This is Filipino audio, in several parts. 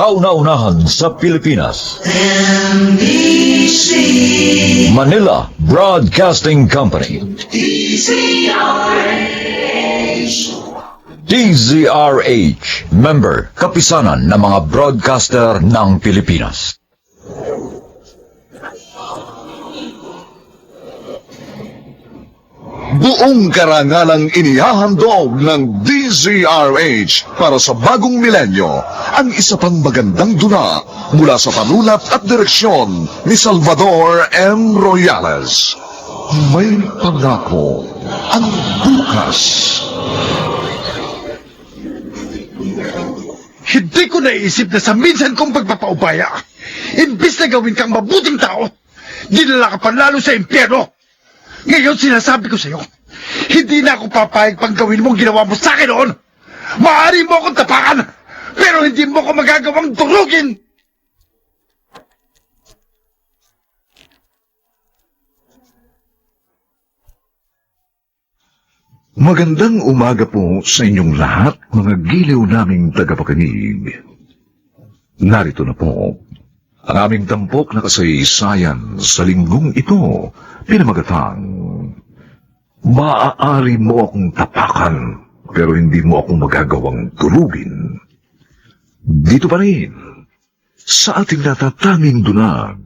kauna-unahan sa Pilipinas. Manila Broadcasting Company. DZRH, member, kapisanan ng mga broadcaster ng Pilipinas. Buong karangalang inihahandog ng DZRH para sa bagong milenyo ang isa pang magandang duna mula sa panulat at direksyon ni Salvador M. Royales. May pangako ang bukas. Hindi ko naisip na sa minsan kong pagpapaubaya, imbis na gawin kang mabuting tao, dinala ka pa lalo sa impyerno. Ngayon sinasabi ko sa'yo, hindi na ako papayag pang gawin mong ginawa mo sa akin noon. Maaari mo akong tapakan, pero hindi mo ako magagawang durugin. Magandang umaga po sa inyong lahat, mga giliw naming tagapakinig. Narito na po ang aming tampok na kasaysayan sa linggong ito, pinamagatang, maaari mo akong tapakan, pero hindi mo ako magagawang tulugin. Dito pa rin, sa ating natatanging dunag,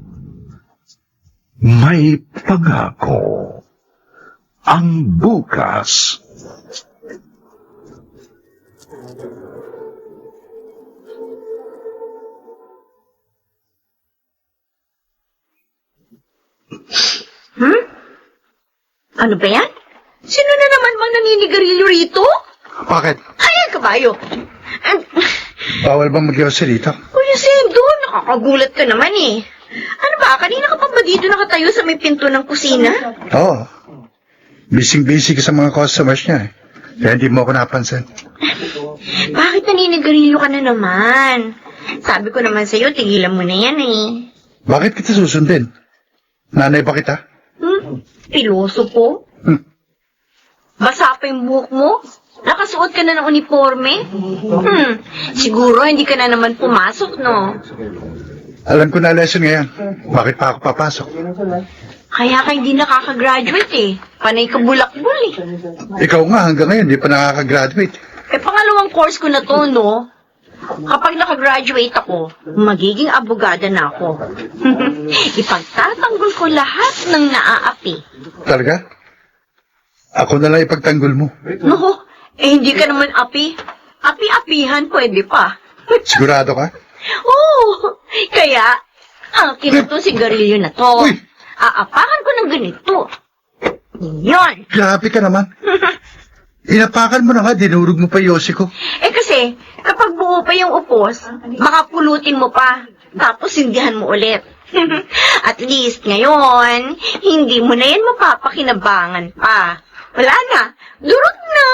may pangako. Ang bukas. Ano ba yan? Sino na naman mang naninigarilyo rito? Bakit? Ayan, kabayo. Bawal bang mag-iwasi dito? Kuya Sendo, nakakagulat ka naman eh. Ano ba, kanina ka pa ba dito nakatayo sa may pinto ng kusina? Oo. Busy-busy ka sa mga customers niya eh. Kaya hindi mo ako napansin. Bakit naninigarilyo ka na naman? Sabi ko naman sa'yo, tigilan mo na yan eh. Bakit kita susundin? Nanay ba kita? Piloso po? Basa pa yung buhok mo? Nakasuot ka na ng uniforme? Siguro hindi ka na naman pumasok, no? Alam ko na lesson ngayon. Bakit pa ako papasok? Kaya ka hindi nakakagraduate eh. Panay ka bulakbol eh. Ikaw nga hanggang ngayon, di pa nakakagraduate. Pangalawang course ko na to, no? Kapag nakagraduate ako, magiging abogada na ako. Ipagtatanggol ko lahat ng naaapi. Talaga? Ako na lang ipagtanggol mo. No, hindi ka naman api. Api-apihan, pwede pa. Sigurado ka? Oo, kaya, akin na to sigarilyo na to. Uy! Aapakan ko ng ganito. Yan. Grabe ka naman. Inapakan mo na nga, dinurog mo pa yosi ko. Kasi, kapag buo pa yung upos, baka pulutin mo pa. Tapos sindihan mo ulit. At least ngayon, hindi mo na yan mapapakinabangan pa. Wala na. Durog na.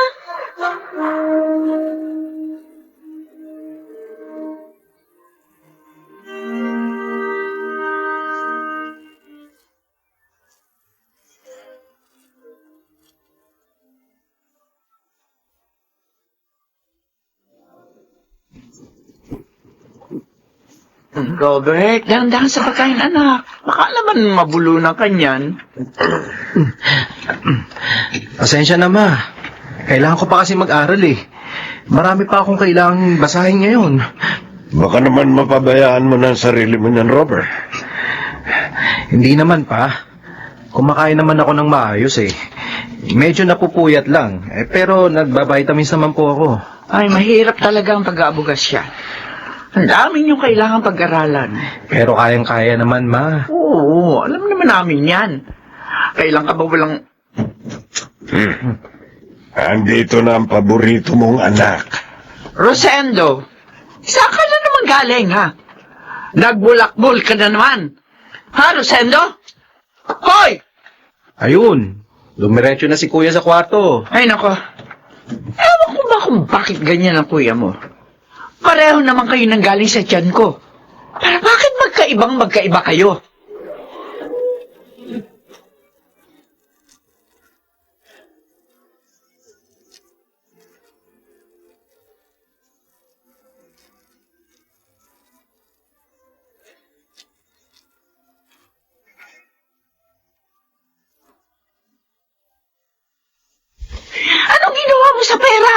Robert, dahan-dahan sa pagkain, anak. Baka naman mabulunan ka niyan. Pasensya na, ma. Kailangan ko pa kasi mag-aral eh. Marami pa akong kailangang basahin ngayon. Baka naman mapabayaan mo ng sarili mo niyan, Robert. Hindi naman pa. Kumakain naman ako ng maayos eh. Medyo napupuyat lang. Pero nagbabitamins naman po ako. Ay, mahirap talaga ang pag-aabugas siya. Ang dami niyong kailangan pag-aralan. Pero kayang-kaya naman, ma. Oo, alam naman namin yan. Kailan ka ba walang... Andito na ang paborito mong anak. Rosendo, saan ka na naman galing, ha? Nagbulakbol ka na naman. Ha, Rosendo? Hoy! Ayun. Dumiretso na si kuya sa kwarto. Ay, nako. Ewan ko ba kung bakit ganyan ang kuya mo? Pareho naman kayo nang galing sa tiyan ko. Para bakit magkaiba kayo? sa pera.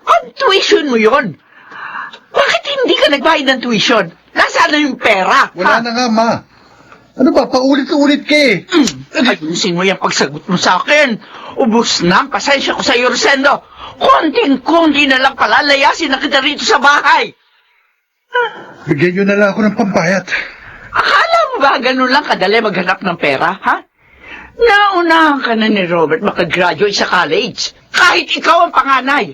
Ang tuition mo yon. Bakit hindi ka nagbayad ng tuition? Nasaan na yung pera? Wala na nga, ma. Ano ba, paulit-ulit ka eh. Ayusin mo yung pagsagot mo sa akin. Ubus na ang pasensya ko sa iyo, Rosendo. Konting-konti na lang palalayasin na kita rito sa bahay. Bigyan nyo na lang ako ng pambayad. Akala mo ba ganun lang kadali maghanap ng pera, ha? Naunahan ka na ni Robert makagraduate sa college. Kahit ikaw ang panganay.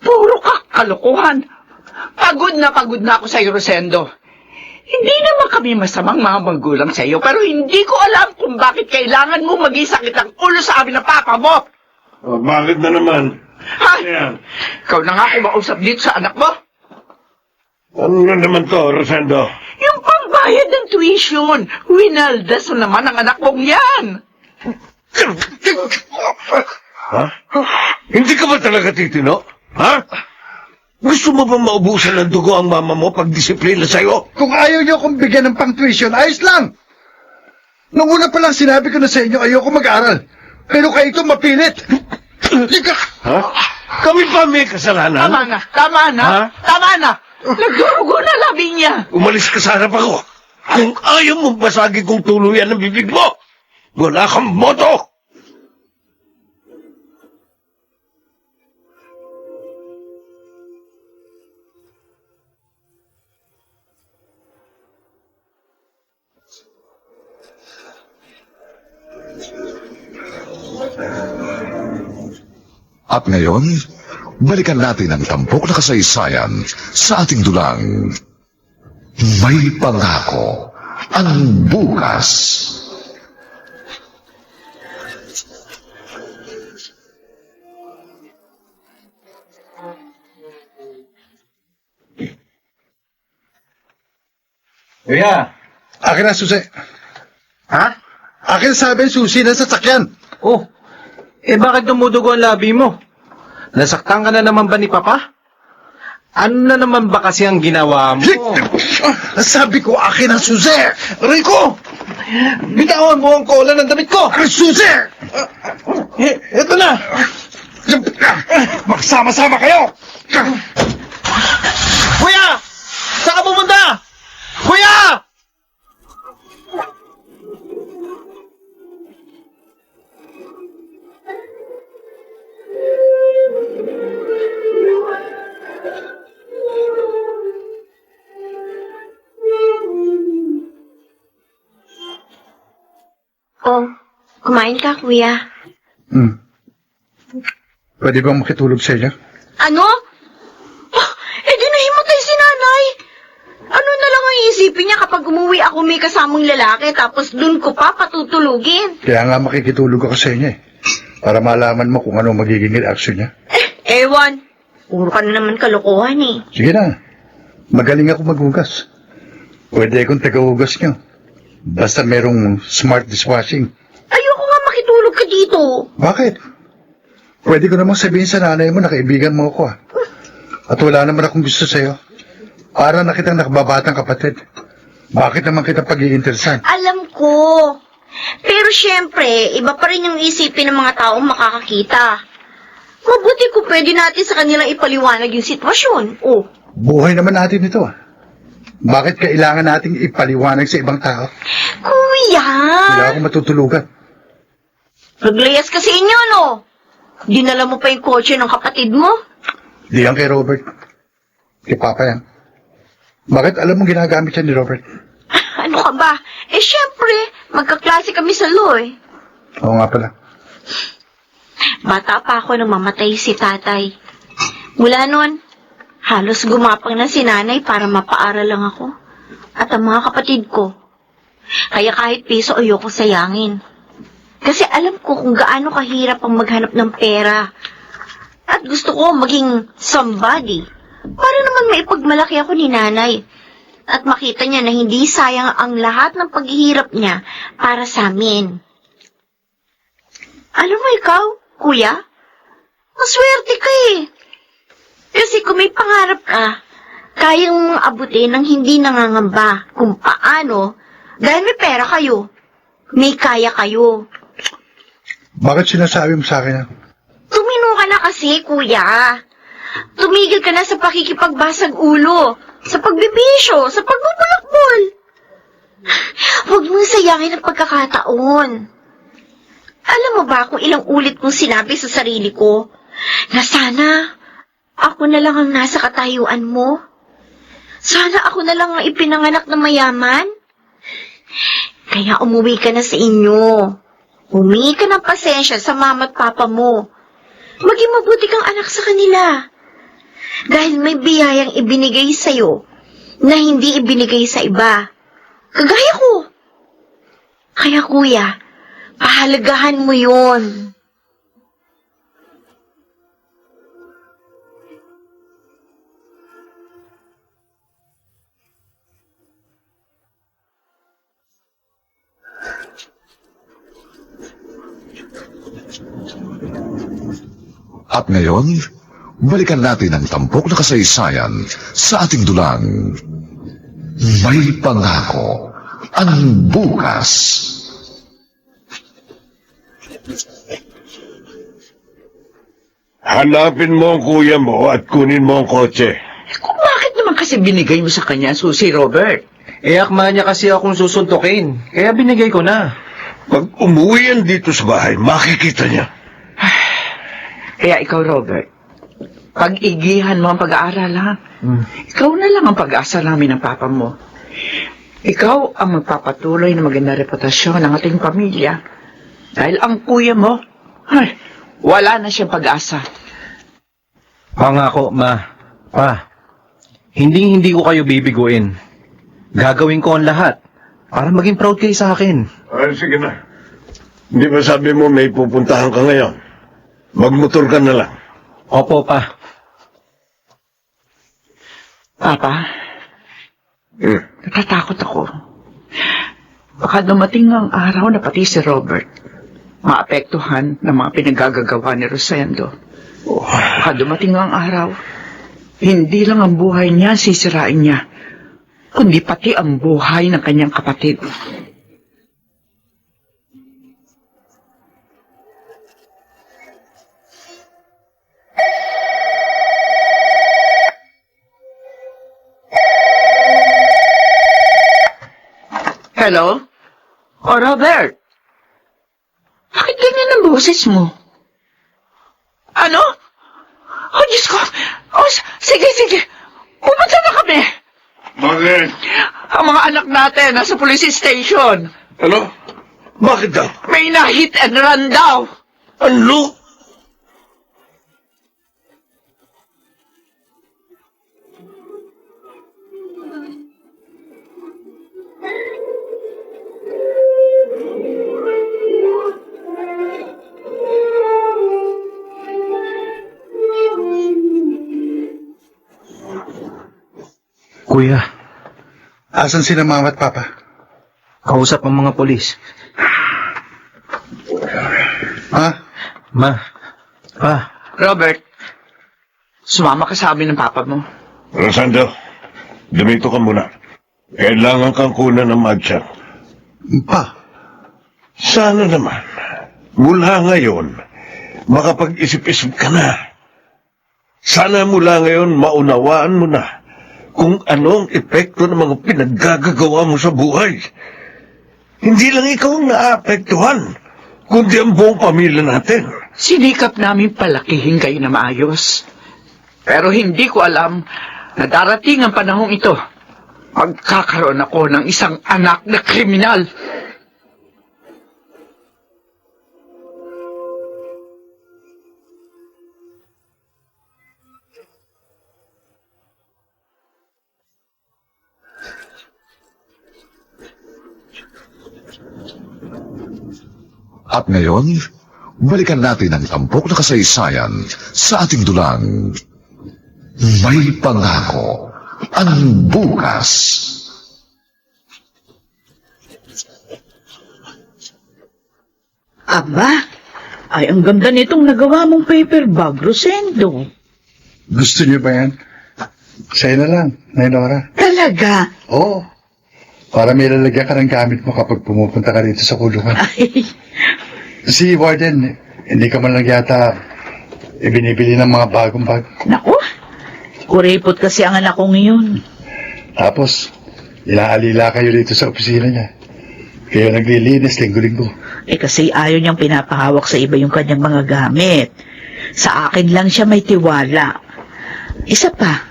Puro ka kalokohan. Pagod na ako sa iyo, Rosendo. Hindi naman kami masamang mga magulang sa iyo, pero hindi ko alam kung bakit kailangan mo maging sakit ang ulo sa amin ng papa mo. Oh, bakit na naman? Ha? Ayan. Ikaw na nga kumausap dito sa anak mo. Ano na naman to, Rosendo? Yung pambayad ng tuition. Winaldas mo naman ang anak mong yan. Ha? Hindi ka ba talaga titino? Ha? Gusto mo ba maubusan ng dugo ang mama mo pag disiplina sa'yo? Kung ayaw nyo akong bigyan ng pang-tuition, ayos lang. Noong una pa lang sinabi ko na sa inyo, ayoko mag-aral. Pero kayo ito mapilit. Ha? Kami pa may kasalanan? Tama na. Ha? Tama na. Nagdurugo na labi niya. Umalis ka sa harap ako. Kung ayaw mong basagin kong tuluyan ng bibig mo, wala kang moto! At ngayon, balikan natin ang tampok na kasaysayan sa ating dulang May Pangako ang Bukas. Kuya! Akin na, susi. Ha? Akin sabi ang susi na sasakyan. Oh, bakit dumudugo ang labi mo? Nasaktan ka na naman ba ni Papa? Ano na naman ba kasi ang ginawa mo? Sabi ko, akin ang susi. Rico! Bitawan mo ang kola ng damit ko! Akin susi! Ito na! Magsama-sama kayo! Kuya! Saan ka pumunta? Kuya! Oh, kumain ka, kuya. Pwede bang makitulog sa inyo? Ano? Oh, di nahimatay si nanay. Ano na lang ang iisipin niya kapag umuwi ako may kasamang lalaki tapos dun ko pa patutulugin? Kaya nga makikitulog ako sa inyo eh. Para malaman mo kung ano magiging reaction niya. Ewan. Puro ka na naman kalokohan eh. Sige na. Magaling ako maghugas. Pwede akong tagahugas niyo. Basta merong smart dishwashing. Ayoko nga makitulog ka dito. Bakit? Pwede ko namang sabihin sa nanay mo na kaibigan mo ako ah. At wala naman akong gusto sa'yo. Para na kitang nakababatang kapatid. Bakit naman kita pag-iinteresan? Alam ko. Pero syempre, iba pa rin yung isipin ng mga taong makakakita. Mabuti kung pwede natin sa kanilang ipaliwanag yung sitwasyon. Oh. Buhay naman natin ito ah. Bakit kailangan nating ipaliwanag sa ibang tao? Kuya! Wala akong matutulugan. Naglayas ka sa inyo, no? Dinala mo pa yung kotse ng kapatid mo? Di yan kay Robert. Kay Papa yan. Bakit alam mo ginagamit yan ni Robert? Ano ka ba? Syempre, magkaklase kami sa law eh. Oo nga pala. Bata pa ako nang mamatay si tatay. Mula noon, halos gumapang na si nanay para mapaaral lang ako. At ang mga kapatid ko. Kaya kahit piso ayoko sayangin. Kasi alam ko kung gaano kahirap ang maghanap ng pera. At gusto ko maging somebody. Para naman maipagmalaki ako ni nanay. At makita niya na hindi sayang ang lahat ng paghihirap niya para sa amin. Alam mo ikaw, kuya? Maswerte ka eh. Kasi kung may pangarap ka, kayang mong abutin ng hindi nangangamba kung paano, dahil may pera kayo, may kaya kayo. Bakit sinasabi mo sa akin yan? Tumino ka na kasi, kuya. Tumigil ka na sa pakikipagbasag ulo, sa pagbibisyo, sa pagbubulakbol. Huwag mong sayangin ang pagkakataon. Alam mo ba kung ilang ulit kong sinabi sa sarili ko na sana ako na lang ang nasa katayuan mo? Sana ako na lang ang ipinanganak na mayaman? Kaya umuwi ka na sa inyo. Humingi ka ng pasensya sa mama at papa mo. Maging mabuti kang anak sa kanila. Dahil may biyayang ibinigay sa'yo na hindi ibinigay sa iba. Kagaya ko. Kaya kuya, pahalagahan mo yun. At ngayon, balikan natin ang tampok na kasaysayan sa ating dulang. May pangako ang bukas. Hanapin mo ang kuya mo at kunin mo ang kotse. Kung bakit naman kasi binigay mo sa kanya, Susi Robert? Akma niya kasi akong susuntukin, kaya binigay ko na. Pag umuwi yan dito sa bahay, makikita niya. Kaya ikaw, Robert, pag-igihan mo ang pag-aaral, ha? Ikaw na lang ang pag-asa namin ng papa mo. Ikaw ang magpapatuloy na maganda reputasyon ng ating pamilya. Dahil ang kuya mo, ay, wala na siyang pag-asa. Pangako, ma. Pa, hindi ko kayo bibiguin. Gagawin ko ang lahat para maging proud kayo sa akin. Ay, sige na. Hindi ba sabi mo may pupuntahan ka ngayon? Magmotor ka na lang. Opo, pa. Papa, natatakot ako. Baka dumating ang araw na pati si Robert maapektuhan ng mga pinagagagawa ni Rosendo. Baka dumating ang araw, hindi lang ang buhay niya sisirain niya, kundi pati ang buhay ng kanyang kapatid. Hello? Oh, Robert. Bakit ganyan ang boses mo? Ano? Oh, Diyos ko. Oh, sige. Pumunta na kami. Bakit? Ang mga anak natin nasa police station. Ano? Bakit daw? May na-hit and run daw. Ano? Kuya, Asan sila mama at papa? kausap ang mga polis. Ha? Ma, pa, Robert, sumama ka sa amin ng papa mo. Rosando, dumito ka muna. Kailangan kang kunan ng magsyang. Pa, Sana naman, mula ngayon, makapag-isip-isip ka na. Sana mula ngayon maunawaan mo na kung ano ang epekto ng mga pinaggagawa mo sa buhay. Hindi lang ikaw ang naapektuhan, kundi ang buong pamilya natin. Sinikap namin palakihin kayo na maayos. Pero hindi ko alam na darating ang panahong ito. Magkakaroon ako ng isang anak na kriminal. At ngayon, balikan natin ang tampok na kasaysayan sa ating dulang. May pangako ang bukas. Aba, ay ang ganda nitong nagawa mong paper bag, Rosendo. gusto niyo ba yan? Sa'yo na lang, Nainora. Talaga? Oo. Para may lalagyan ka ng gamit mo kapag pumupunta ka dito sa kulungan. Ay, Si Warden, hindi ka man lang yata Ibinibili ng mga bagong bag. Naku, kuripot kasi ang anak ko ngayon. Tapos, ilaalila kayo dito sa opisina niya. Kayo naglilinis linggo-linggo. Kasi ayaw niyang pinapahawak sa iba yung kanyang mga gamit. Sa akin lang siya may tiwala. Isa pa,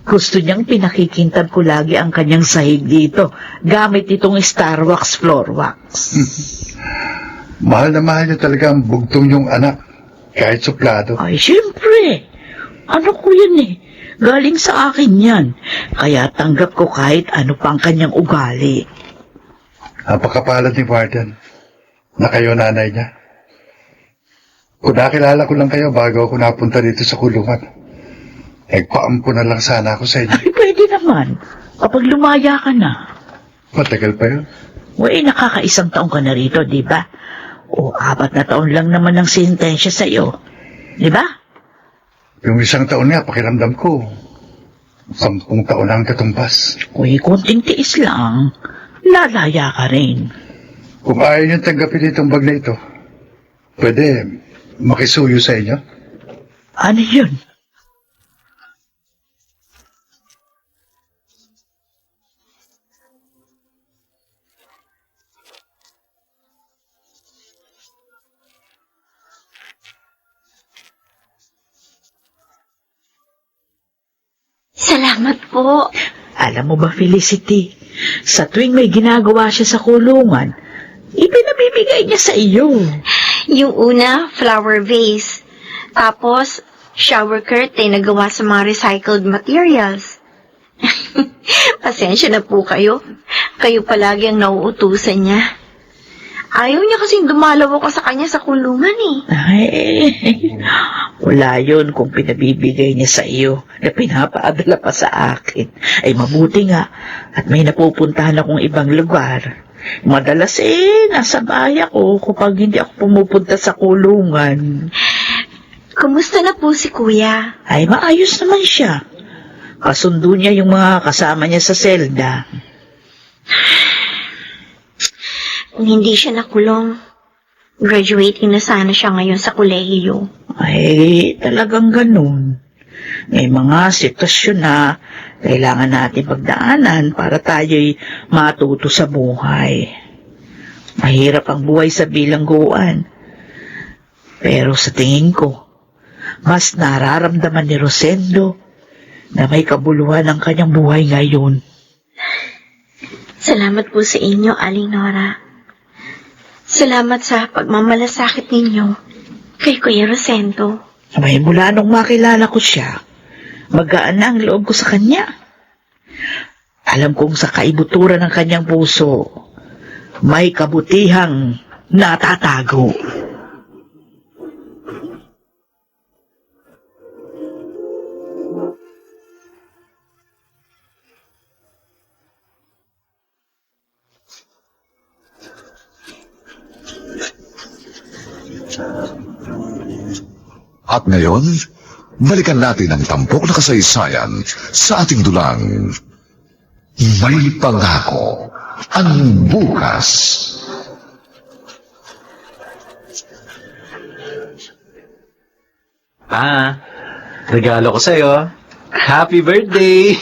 gusto niyang pinakikintab ko lagi ang kanyang sahig dito gamit itong Starwax Floor Wax. Mahal na mahal niya talaga ang bugtong yung anak. Kahit suplado. Ay, siyempre. Ano ko yan eh. Galing sa akin yan. Kaya tanggap ko kahit ano pang kanyang ugali. Napakapalad ni Warden na kayo nanay niya. Kung nakilala ko lang kayo bago ako napunta dito sa kulungan, nagpaampo na lang sana ako sa inyo. Ay, pwede naman. Kapag lumaya ka na. Matagal pa yun. Nakakaisang taong ka na rito, di ba? O 4 na taon lang naman ang sentensya sa iyo. Di ba? Yung 1 taon niya, pakiramdam ko, 10 taon lang katumbas. Konting tiis lang. Lalaya ka rin. Kung ayaw niyong tanggapin itong bag na ito, pwede makisuyo sa inyo. Ano yun? Salamat po. Alam mo ba, Felicity, sa tuwing may ginagawa siya sa kulungan, ipinabibigay niya sa iyo. Yung una, flower vase. Tapos, shower curtain na gawa sa mga recycled materials. Pasensya na po kayo. Kayo palagi ang nauutusan niya. Ayaw niya kasing dumalaw ako sa kanya sa kulungan eh. Ay, wala yun kung pinabibigay niya sa iyo na pinapaadala pa sa akin. Ay mabuti nga at may napupuntahan akong ibang lugar. Madalas nasa bahay ako kapag hindi ako pumupunta sa kulungan. Kumusta na po si Kuya? Ay maayos naman siya. Kasundo niya yung mga kasama niya sa selda. Kung hindi siya nakulong, graduating na sana siya ngayon sa kolehiyo. Ay, talagang ganun. May mga sitwasyon na kailangan natin pagdaanan para tayo'y matuto sa buhay. Mahirap ang buhay sa bilangguan. Pero sa tingin ko, mas nararamdaman ni Rosendo na may kabuluhan ang kanyang buhay ngayon. Salamat po sa inyo, Aling Nora. Salamat sa pagmamalasakit ninyo kay Kuya Rosendo. May mula nung makilala ko siya, magaan na ang loob ko sa kanya. Alam kong sa kaibuturan ng kanyang puso, may kabutihang natatago. At ngayon, balikan natin ang tampok na kasaysayan sa ating dulang May Pangako ang Bukas. Regalo ko sa'yo. Happy birthday!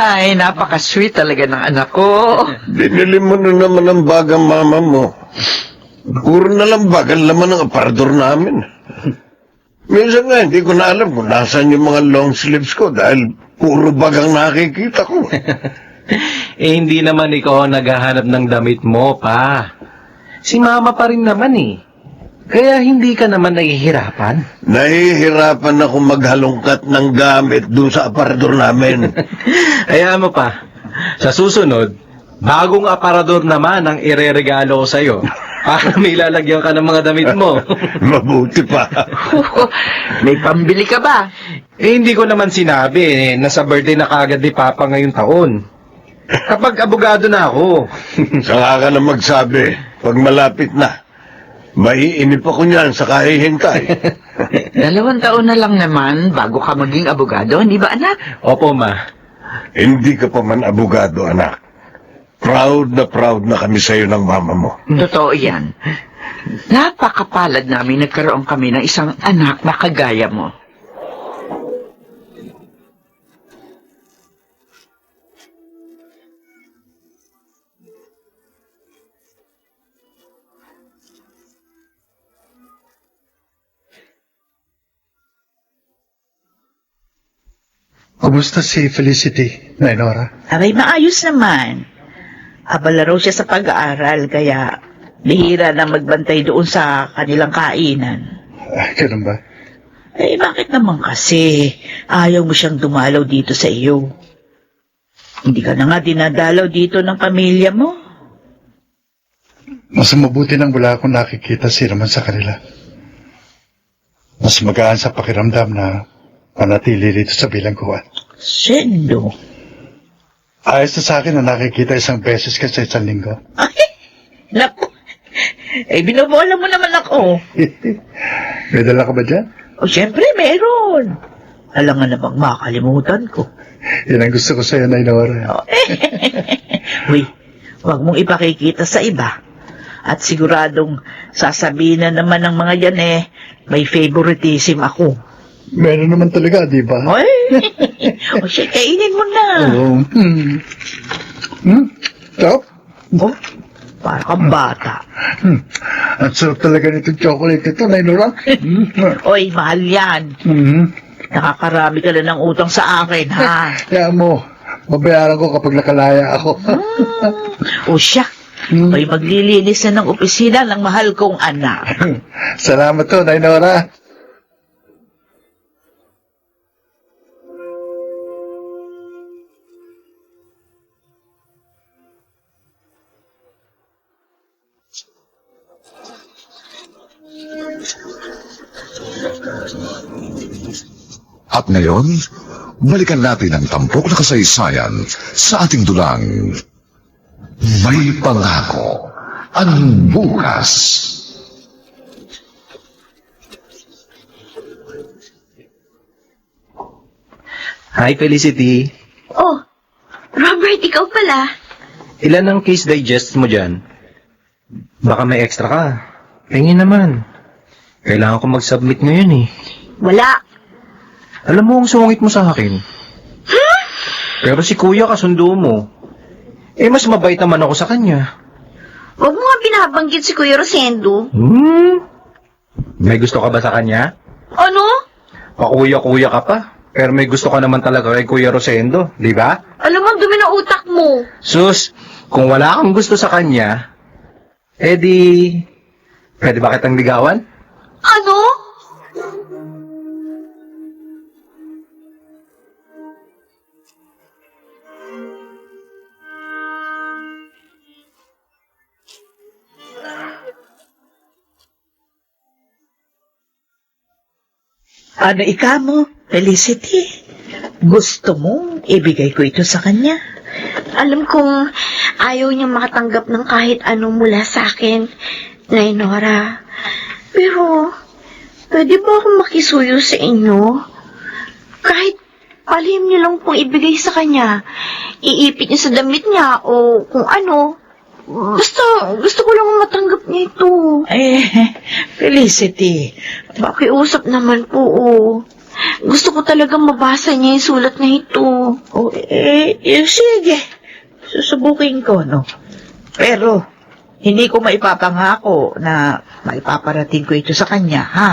Ay, napaka-sweet talaga ng anak ko. Binili mo na naman ang bagang mama mo. Puro na lang bagang laman ng aparador namin. Minsan nga, hindi ko na alam kung nasan yung mga long sleeves ko dahil puro bagang nakikita ko. Hindi naman ikaw ang naghahanap ng damit mo, pa. Si mama pa rin naman eh. Kaya hindi ka naman nahihirapan. Nahihirapan ako maghalongkat ng gamit doon sa aparador namin. Hayaan mo pa. Sa susunod, bagong aparador naman ang ireregalo ko sa'yo. Para may lalagyan ka ng mga damit mo. Mabuti pa. May pambili ka ba? Hindi ko naman sinabi na sa birthday na kagad ni Papa ngayong taon. Kapag abogado na ako. Saka ka na magsabi, pag malapit na, maiinip ako niyan sa kahihintay. 2 taon na lang naman bago ka maging abogado, hindi ba anak? Opo, ma. Hindi ka pa man abogado, anak. Proud na kami sa'yo ng mama mo. Totoo yan. Napakapalad namin nagkaroon kami ng isang anak na kagaya mo. Kumusta si Felicity, Nainora? Abay, maayos naman. Abala raw siya sa pag-aaral, kaya bihira na magbantay doon sa kanilang kainan. Ganun ba? Eh, bakit naman kasi ayaw mo siyang dumalaw dito sa iyo? Hindi ka na nga dinadalaw dito ng pamilya mo. Mas mabuti nang wala akong nakikita si Raman sa kanila. Mas magaan sa pakiramdam na manatili dito sa bilangguan. Sendo. Ayos na sa akin na nakikita isang beses ka sa isang linggo. Ay, naku. Eh, binobola mo naman ako. May dala ka ba dyan? O, syempre, meron. Alam nga namang makakalimutan ko. Yan ang gusto ko sa'yo, Nainora. Uy, huwag mong ipakikita sa iba. At siguradong sasabihin na naman ng mga yan may favoritism ako. Meron naman talaga, di ba? Oy! O siya, kainin mo na. Oo. Sarap? Oh, para kang bata. Ang sarap talaga nitong chocolate ito, Nainora. Oy, mahal yan. Nakakarami ka na ng utang sa akin, ha? Kaya mo, mabayaran ko kapag nakalaya ako. O siya, may maglilinis na ng opisina ng mahal kong anak. Salamat to, Nainora. At ngayon, balikan natin ang tampok na kasaysayan sa ating dulang May Pangako ang Bukas. Hi, Felicity. Oh, Robert, ikaw pala. Ilan ang case digest mo dyan? Baka may extra ka. Tingin naman. Kailangan ko mag-submit ngayon eh. Wala. Alam mo ang sungit mo sa akin. Pero si kuya kasundo mo. Eh, mas mabait naman ako sa kanya. Huwag mo nga binabanggit si Kuya Rosendo. May gusto ka ba sa kanya? Ano? Pakuya-kuya ka pa. Pero may gusto ka naman talaga kay Kuya Rosendo, di ba? Alam mo, ang dumi ng utak mo. Sus, kung wala kang gusto sa kanya, edi, pwede ba kitang ligawan? Ano? Ano ika mo, Felicity? Gusto mo ibigay ko ito sa kanya? Alam kong ayaw niya makatanggap ng kahit ano mula sa akin, Nainora. Pero, pwede ba akong makisuyo sa inyo? Kahit palihim niyo lang pong ibigay sa kanya. Iipit niya sa damit niya o kung ano. Basta, gusto ko lang matanggap niya ito. Felicity. Pakiusap naman po, Gusto ko talaga mabasa niya yung sulat na ito. Sige. Susubukin ko, no? Pero, hindi ko maipapangako na maipaparating ko ito sa kanya, ha?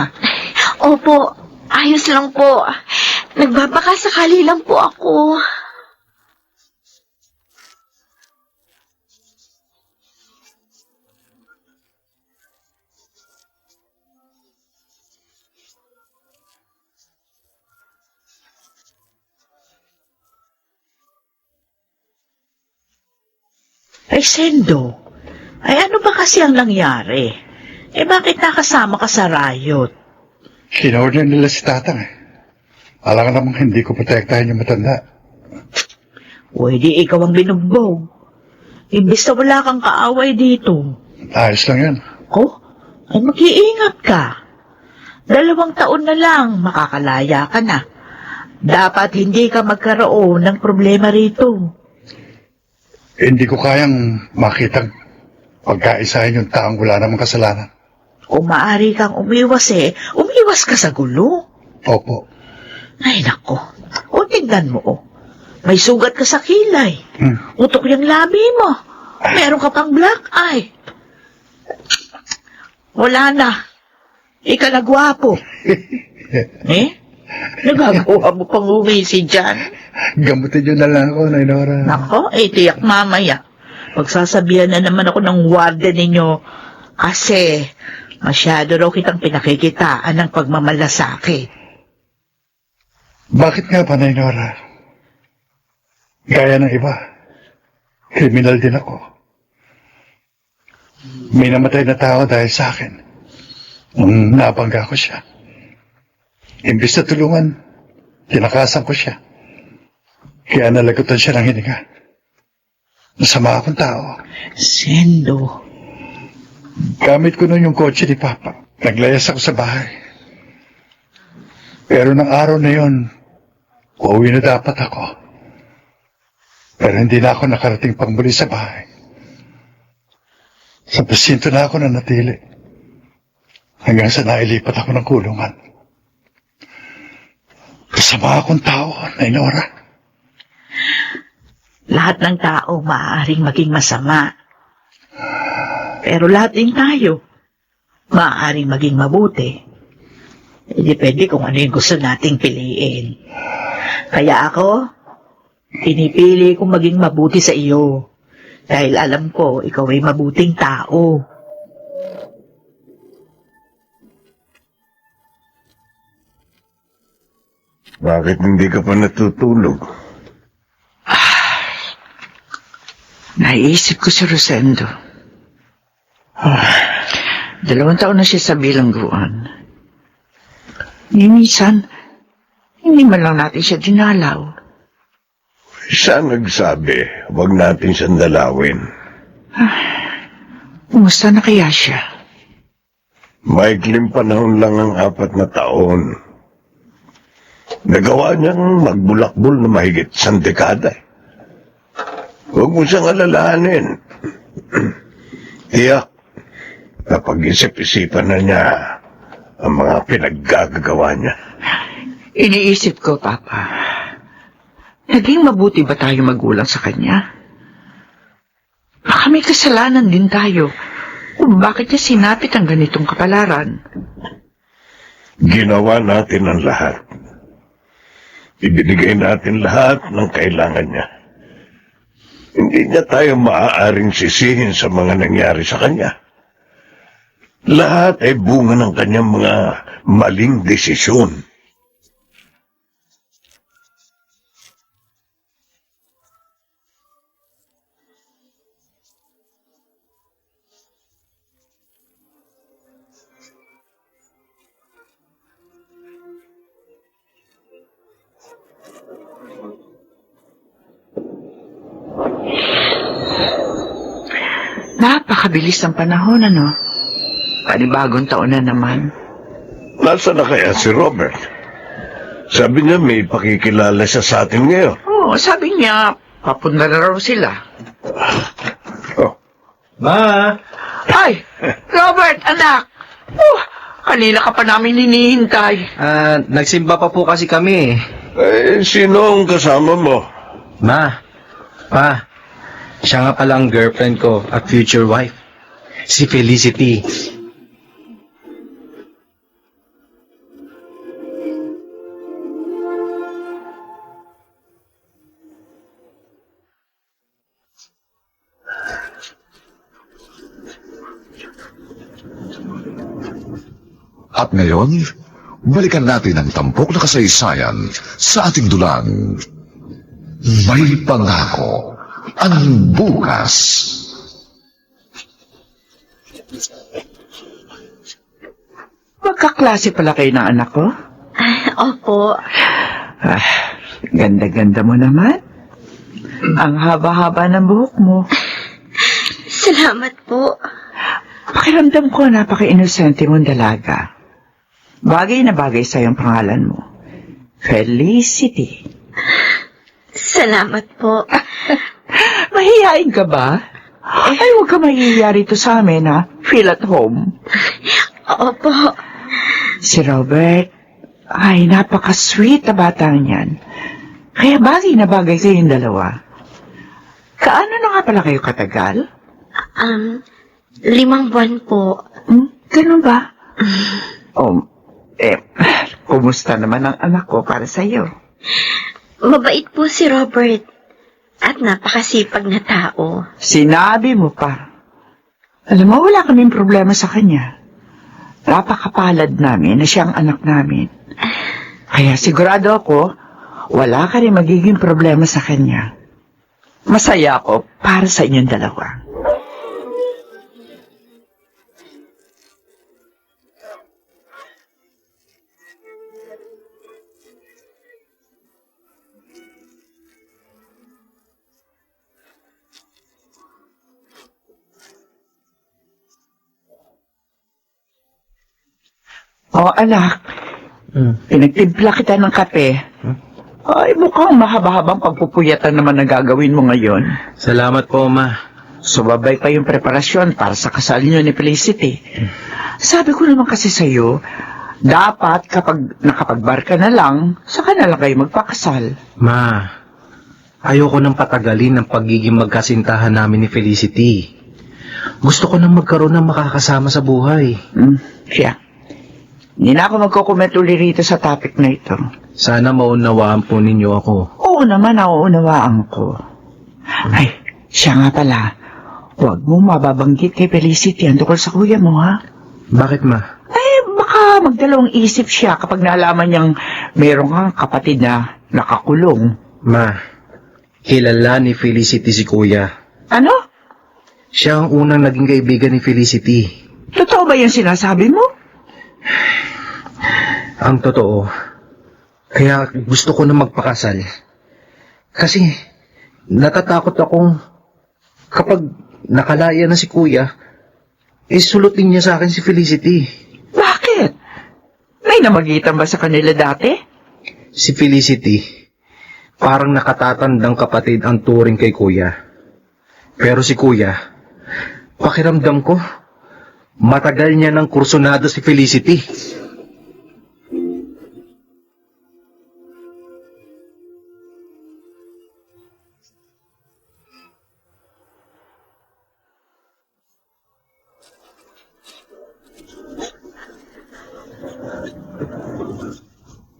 Opo, ayos lang po. Nagbabaka sakali lang po ako. Ay, Sendo. Ay, ano ba kasi ang nangyari? Bakit nakasama ka sa riot? Kinorder nila si Tatang eh. Alam ka namang hindi ko protektahan yung matanda. Pwede ikaw ang binugbog. Imbis na wala kang kaaway dito. Ayos lang yan. Ay mag-iingat ka. 2 taon na lang, makakalaya ka na. Dapat hindi ka magkaroon ng problema rito. Hindi ko kayang makitang pagkaisahin yung taong wala namang kasalanan. Kung maaari kang umiwas umiwas ka sa gulo. Opo. Ay, nako. O, tingnan mo, oh. May sugat ka sa kilay. Utok yung labi mo. Meron ka pang black eye. Wala na. Ika na gwapo. Nagagawa mo pang umisi dyan. Gamutin nyo na lang ako, Nay Nora. Nako, tiyak mamaya. Pagsasabihan na naman ako ng warden ninyo kasi masyado raw kitang pinakikitaan ng pagmamalasakit. Bakit nga ba, Nay Nora? Gaya ng iba, kriminal din ako. May namatay na tao dahil sa akin. Nung nabangga ko siya. Imbis na tulungan, tinakasan ko siya. Kaya nalagutan siya ng hininga. Masama akong tao. Sendo. Gamit ko nun yung kotse ni Papa. Naglayas ako sa bahay. Pero ng araw na yon, uuwi na dapat ako. Pero hindi na ako nakarating pang muli sa bahay. Sa presinto na ako nanatili. Hanggang sa nailipat ako ng kulungan. Kasama akong tao, Nay Nora. Lahat ng tao maaaring maging masama. Pero lahat din tayo maaaring maging mabuti. Depende kung ano yung gusto nating piliin. Kaya ako, pinipili kong maging mabuti sa iyo. Dahil alam ko, ikaw ay mabuting tao. Bakit hindi ka pa natutulog? Naisip ko si Rosendo. 2 taon na siya sa bilangguan. Minsan, hindi man lang natin siya dinalaw. Siya nagsabi, huwag natin siyang dalawin. Kumusta na kaya siya? Maikling panahon lang ang 4 na taon. Nagawa niyang magbulakbol na mahigit 1 dekada. Huwag mo siyang alalahanin. Tiyak, napag-isip-isipan na niya ang mga pinaggagawa niya. Iniisip ko, Papa, naging mabuti ba tayo magulang sa kanya? Baka may kasalanan din tayo kung bakit niya sinapit ang ganitong kapalaran. Ginawa natin ang lahat. Ibinigay natin lahat ng kailangan niya. Hindi niya tayo maaaring sisihin sa mga nangyari sa kanya. Lahat ay bunga ng kanyang mga maling desisyon. Napakabilis ng panahon, ano? Panibagong taon na naman. Nasaan na kaya si Robert? Sabi niya may pakikilala siya sa atin ngayon. Oo, sabi niya, papunta na raw sila. Oh, Ma! Ay! Robert, anak! Kanina ka pa namin hinihintay. Nagsimba pa po kasi kami. sino ang kasama mo? Ma, Pa, siya nga pala ang girlfriend ko at future wife. Si Felicity. At ngayon, balikan natin ang tampok na kasaysayan sa ating dulang. May pangako ang bukas. Magkaklase pala kayo ng anak ko? Opo. Ganda-ganda mo naman. Ang haba-haba ng buhok mo. Salamat po. Pakiramdam ko napaka-inosente mong dalaga. Bagay na bagay sa iyong pangalan mo. Felicity. Salamat po. Mahihain ka ba? Ay, huwag ka mahihiya rito sa amin, ha? Feel at home. Opo. Si Robert, ay napaka-sweet na bata niyan. Kaya bagay na bagay kayong dalawa. Kaano na nga pala kayo katagal? 5 buwan po. Ganun ba? Kumusta naman ang anak ko para sa'yo? Mabait po si Robert. At napakasipag na tao. Sinabi mo pa. Alam mo, wala kaming problema sa kanya. Napakapalad namin na siyang anak namin. Kaya sigurado ako, wala ka rin magiging problema sa kanya. Masaya ako para sa inyong dalawa. Anak, pinagtimpla kita ng kape. Ay, mukhang mahaba-habang pagpupuyatan naman na gagawin mo ngayon. Salamat po, Ma. Sumabay pa yung preparasyon para sa kasal niyo ni Felicity. Sabi ko naman kasi sa'yo, dapat kapag nakapagbar ka na lang, saka na lang kayo magpakasal. Ma, ayoko nang patagalin ang pagiging magkasintahan namin ni Felicity. Gusto ko nang magkaroon ng makakasama sa buhay. Siya. Hindi na ako magkukomment uli rito sa topic na ito. Sana maunawaan po ninyo ako. Oo naman, nauunawaan ko. Ay, siya nga pala. Huwag mo mababanggit kay Felicity ang tungkol sa kuya mo, ha? Bakit, Ma? Ay, baka magdalawang isip siya kapag nalaman niyang meron kang kapatid na nakakulong. Ma, kilala ni Felicity si Kuya. Ano? Siya ang unang naging kaibigan ni Felicity. Totoo ba yung sinasabi mo? Ang totoo. Kaya gusto ko na magpakasal. Kasi natatakot akong kapag nakalaya na si Kuya, sulutin niya sa akin si Felicity. Bakit? May namagitan ba sa kanila dati? Si Felicity, parang nakatatandang kapatid ang turing kay Kuya. Pero si Kuya, pakiramdam ko, matagal niya ng kursunado si Felicity.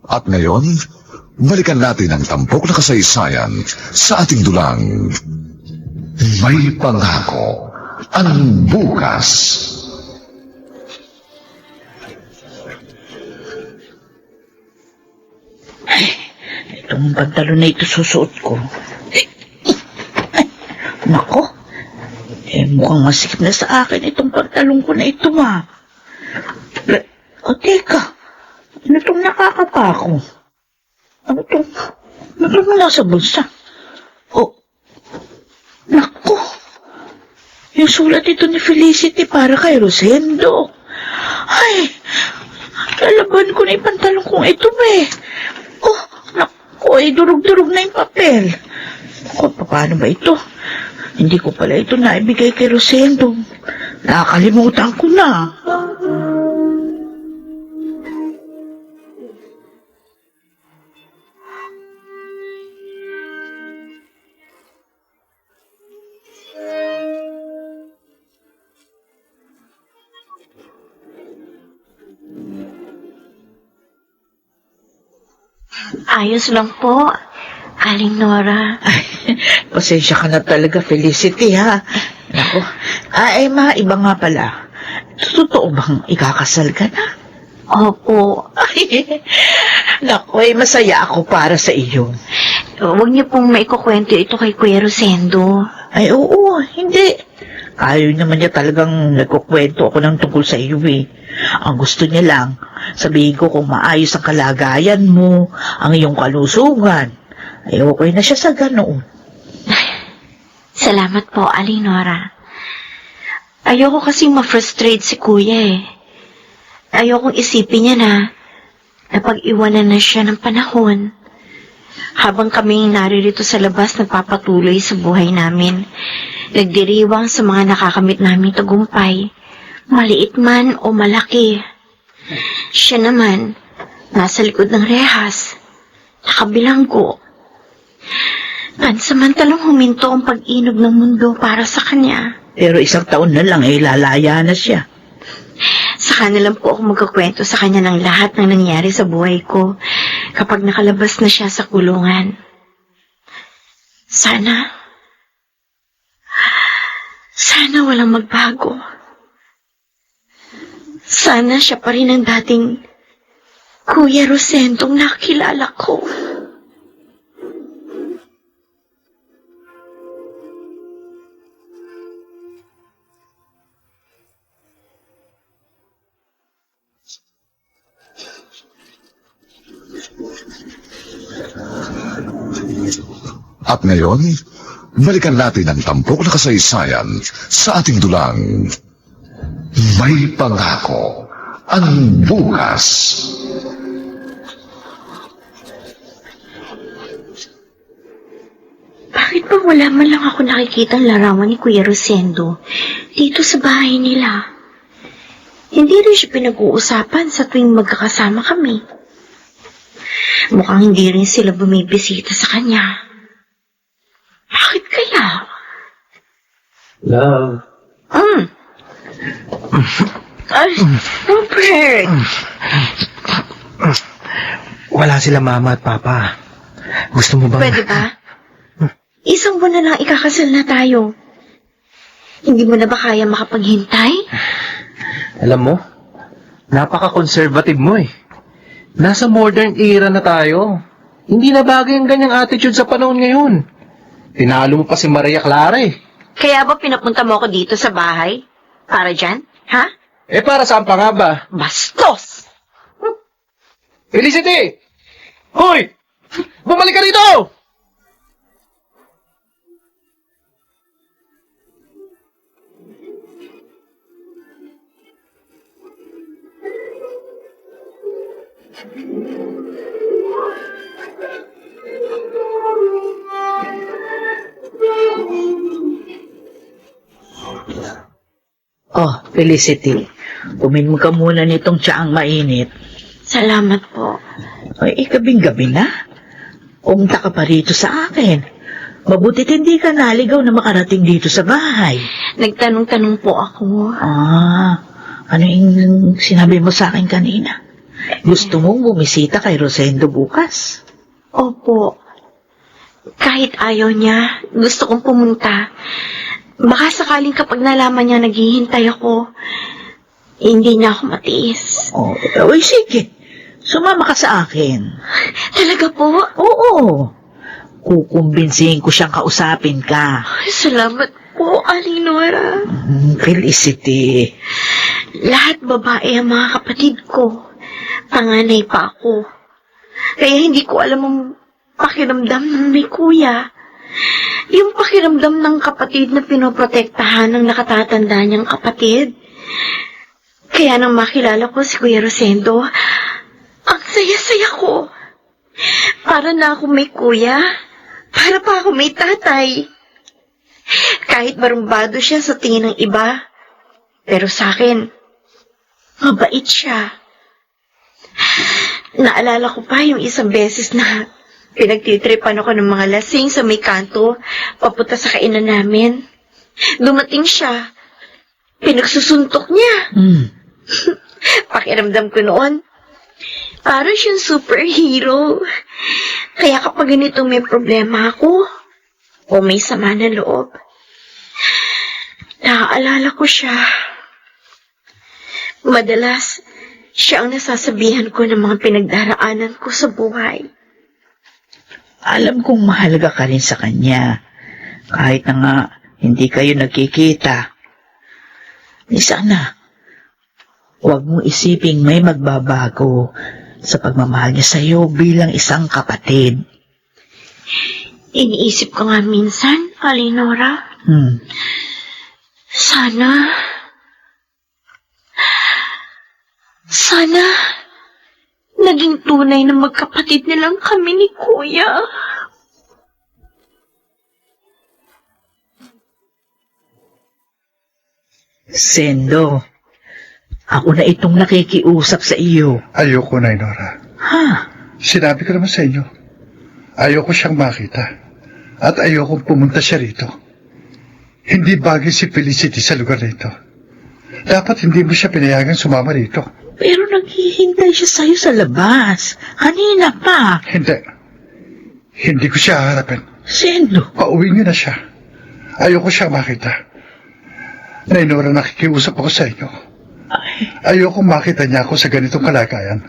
At ngayon, balikan natin ang tampok na kasaysayan sa ating dulang May Pangako ang Bukas. Itong pantalon na ito susuot ko. Nako. Mukhang masikip na sa akin itong pantalon ko na ito, ma. Teka. Ano itong nakakapa ko? Ano itong nasa bulsa? Nako. Yung sulat ito ni Felicity para kay Rosendo. Ay, lalaban ko na yung pantalon kong ito, Naku, durug-durug na yung papel. Paano ba ito? Hindi ko pala ito naibigay kay Rosendo. Nakakalimutan ko na. Ayos lang po, Aling Nora. Pasensya ka na talaga, Felicity, ha? Naku. Ma, iba nga pala. Totoo bang ikakasal ka na? Opo. Naku, masaya ako para sa iyo. Huwag niyo pong maikukwento ito kay Kuya Rosendo. Ay, oo, hindi. Ayaw naman niya talagang nagkukwento ako ng tungkol sa iyo, Ang gusto niya lang, sabihin ko kung maayos ang kalagayan mo, ang iyong kalusugan. Ay, okay na siya sa ganoon. Salamat po, Aling Nora. Ayoko kasing ma-frustrate si Kuya, Ayokong isipin niya na napag-iwanan na siya ng panahon. Habang kaming naririto sa labas nagpapatuloy sa buhay namin, nagdiriwang sa mga nakakamit naming tagumpay, Maliit man o malaki. Siya naman, nasa likod ng rehas, nakabilanggo. Pansamantalang huminto ang pag-inog ng mundo para sa kanya. Pero 1 taon na lang lalaya na siya. Saka na lang po ako magkakwento sa kanya ng lahat ng nangyari sa buhay ko kapag nakalabas na siya sa kulungan. Sana walang magbago. Sana siya pa rin ang dating Kuya Rosendong nakilala ko. At ngayon, balikan natin ang tampok na kasaysayan sa ating dulang May Pangako ang Bukas. Bakit ba wala man lang ako nakikitang larawan ni Kuya Rosendo dito sa bahay nila? Hindi rin siya pinag-uusapan sa tuwing magkakasama kami. Mukhang hindi rin sila bumibisita sa kanya. Bakit kaya? Love. Ay, Robert! Wala sila mama at papa. Gusto mo bang... Pwede ba? 1 buwan na lang ikakasal na tayo. Hindi mo na ba kaya makapaghintay? Alam mo, napaka-conservative mo eh. Nasa modern era na tayo. Hindi na bagay ang ganyang attitude sa panahon ngayon. Tinalo mo pa si Maria Clara eh. Kaya ba pinapunta mo ako dito sa bahay? Para dyan? Ha? Eh para saan pa nga ba? Bastos! Felicity! Hoy! Bumalik ka dito! Oh, Felicity, uminom ka muna nitong tsaang mainit. Salamat po. Ay, gabing-gabi na. Umunta ka pa rito sa akin. Mabutit hindi ka naligaw na makarating dito sa bahay. Nagtanong-tanong po ako. Ano yung sinabi mo sa akin kanina? Gusto mong bumisita kay Rosendo bukas? Opo. Kahit ayaw niya, gusto kong pumunta. Baka sakaling kapag nalaman niya naghihintay ako, hindi niya ako matiis. Uy, sige. Sumama ka sa akin. Talaga po? Oo. Kukumbinsihin ko siyang kausapin ka. Salamat po, Alinora. Felicity. Lahat babae ang mga kapatid ko. Panganay pa ako. Kaya hindi ko alam ang pakiramdam ng may kuya. Yung pakiramdam ng kapatid na pinoprotektahan ng nakatatanda niyang kapatid. Kaya nang makilala ko si Kuya Rosendo, ang saya-saya ko. Para na ako may kuya, para pa ako may tatay. Kahit barumbado siya sa tingin ng iba, pero sa akin, mabait siya. Naalala ko pa yung isang beses na pinagtitripan ako ng mga lasing sa may kanto, papunta sa kainan namin. Dumating siya. Pinagsusuntok niya. Pakiramdam ko noon, parang siyang superhero. Kaya kapag ganito may problema ako, o may sama na loob, naaalala ko siya. Madalas, siya ang nasasabihan ko ng mga pinagdaraanan ko sa buhay. Alam kong mahalaga ka rin sa kanya. Kahit na nga hindi kayo nagkikita. Di sana, huwag mong isiping may magbabago sa pagmamahal niya sa iyo bilang isang kapatid. Iniisip ko nga minsan, Alinora, Sana naging tunay na magkapatid na lang kami ni Kuya. Sendo, Ako na itong nakikiusap sa iyo. Ayoko na, Nora. Ha? Sinabi ko naman sa inyo. Ayoko siyang makita. At ayokong pumunta siya rito. Hindi bagay si Felicity sa lugar na ito. Dapat hindi mo siya pinayagan sumama rito. Pero naghihintay siya sa'yo sa labas. Kanina pa. Hindi. Hindi ko siya haharapin. Sendo? Pauwi niyo na siya. Ayoko siya makita. Nay Nora, nakikiusap ako sa inyo. Ayokong makita niya ako sa ganitong kalagayan.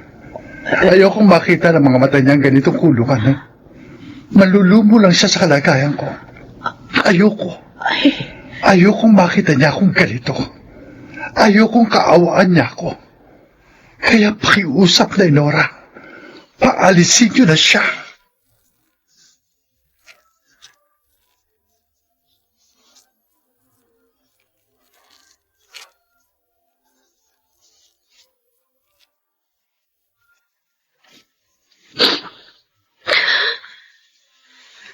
Ayokong makita ng mga mata niya ang ganitong kulungan. Eh. Malulumo lang siya sa kalagayan ko. Ayoko. Ayokong makita niya akong ganito. Ayokong kaawaan niya ako. Kaya pakiusap na, Nora. Paalisin niyo na siya.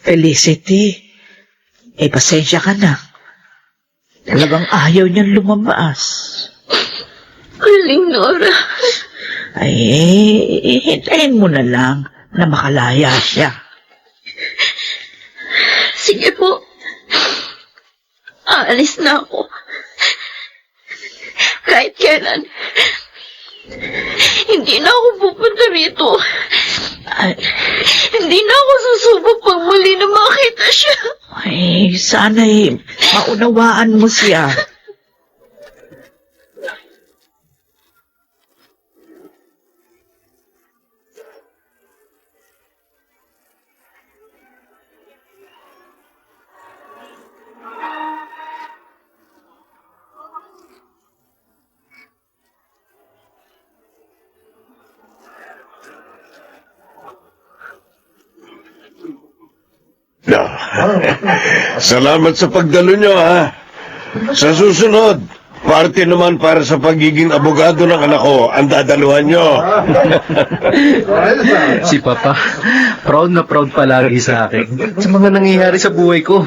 Felicity, pasensya ka na. Talagang ayaw niyang lumabas. Aling Nora. Hintayin mo na lang na makalaya siya. Sige po. Aalis na ako. Kahit kailan. Hindi na ako pupunta rito. Hindi na ako susubok pag muli na makita siya. Sana'y maunawaan mo siya. Salamat sa pagdalo nyo, ha? Sa susunod, parte naman para sa pagiging abogado ng anak ko ang dadaluhan nyo. Si Papa, proud na proud palagi sa akin sa mga nangyayari sa buhay ko.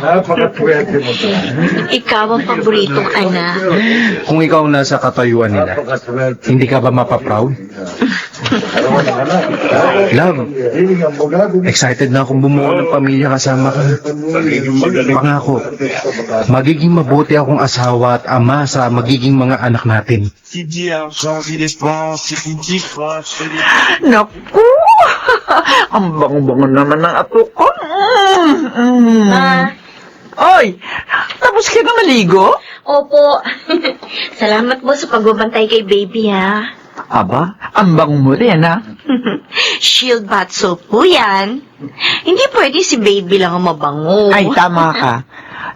Ikaw ang paboritong anak. Kung ikaw ang nasa katayuan nila, hindi ka ba mapaproud? Love, excited na akong bumuo ng pamilya kasama ka. Pangako, magiging mabuti akong asawa at ama sa magiging mga anak natin. Naku! Ang bango-bango naman ng apo ko. Oy! Tapos ka na maligo? Opo. Salamat po sa pagbabantay kay baby, ha? Aba, ang bango mo rin, ha? Shield bath soap po yan. Hindi pwede si baby lang ang mabango. Ay, tama ka.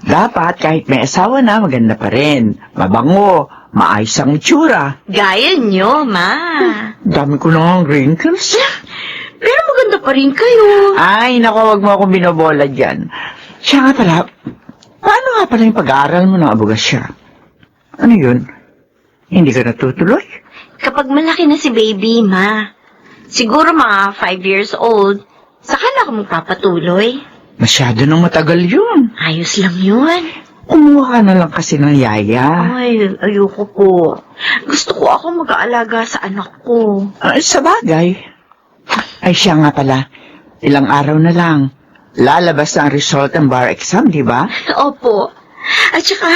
Dapat kahit may asawa na, maganda pa rin. Mabango, maayos ang itsura. Gaya nyo, ma. Dami ko na ang wrinkles. Pero maganda pa rin kayo. Ay, naku, wag mo akong binobola dyan. Siya nga pala, paano nga pala yung pag-aaral mo ng abogasya? Ano yun? Hindi ka natutuloy? Kapag malaki na si baby, ma. Siguro mga 5 years old. Saka na ako magpapatuloy. Masyado nang matagal yun. Ayos lang yun. Kumuha ka na lang kasi ng yaya. Ay, ayoko po. Gusto ko ako mag-aalaga sa anak ko. Sa bagay. Ay, siya nga pala. Ilang araw na lang. Lalabas na ang result ng bar exam, di ba? Opo. At saka,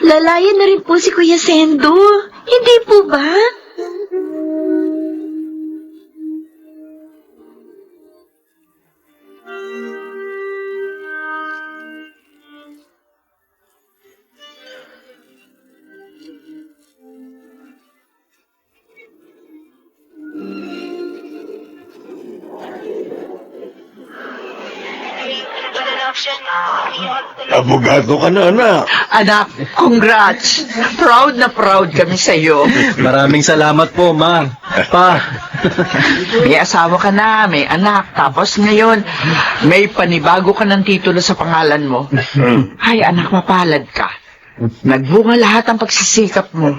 lalayan na rin po si Kuya Sendo. Hindi po ba? Abogado ka na, anak. Anak, congrats. Proud na proud kami sa iyo. Maraming salamat po, Ma. Pa. May asawa ka na, may anak. Tapos ngayon, may panibago ka ng titulo sa pangalan mo. Ay, anak, mapalad ka. Nagbunga lahat ang pagsisikap mo.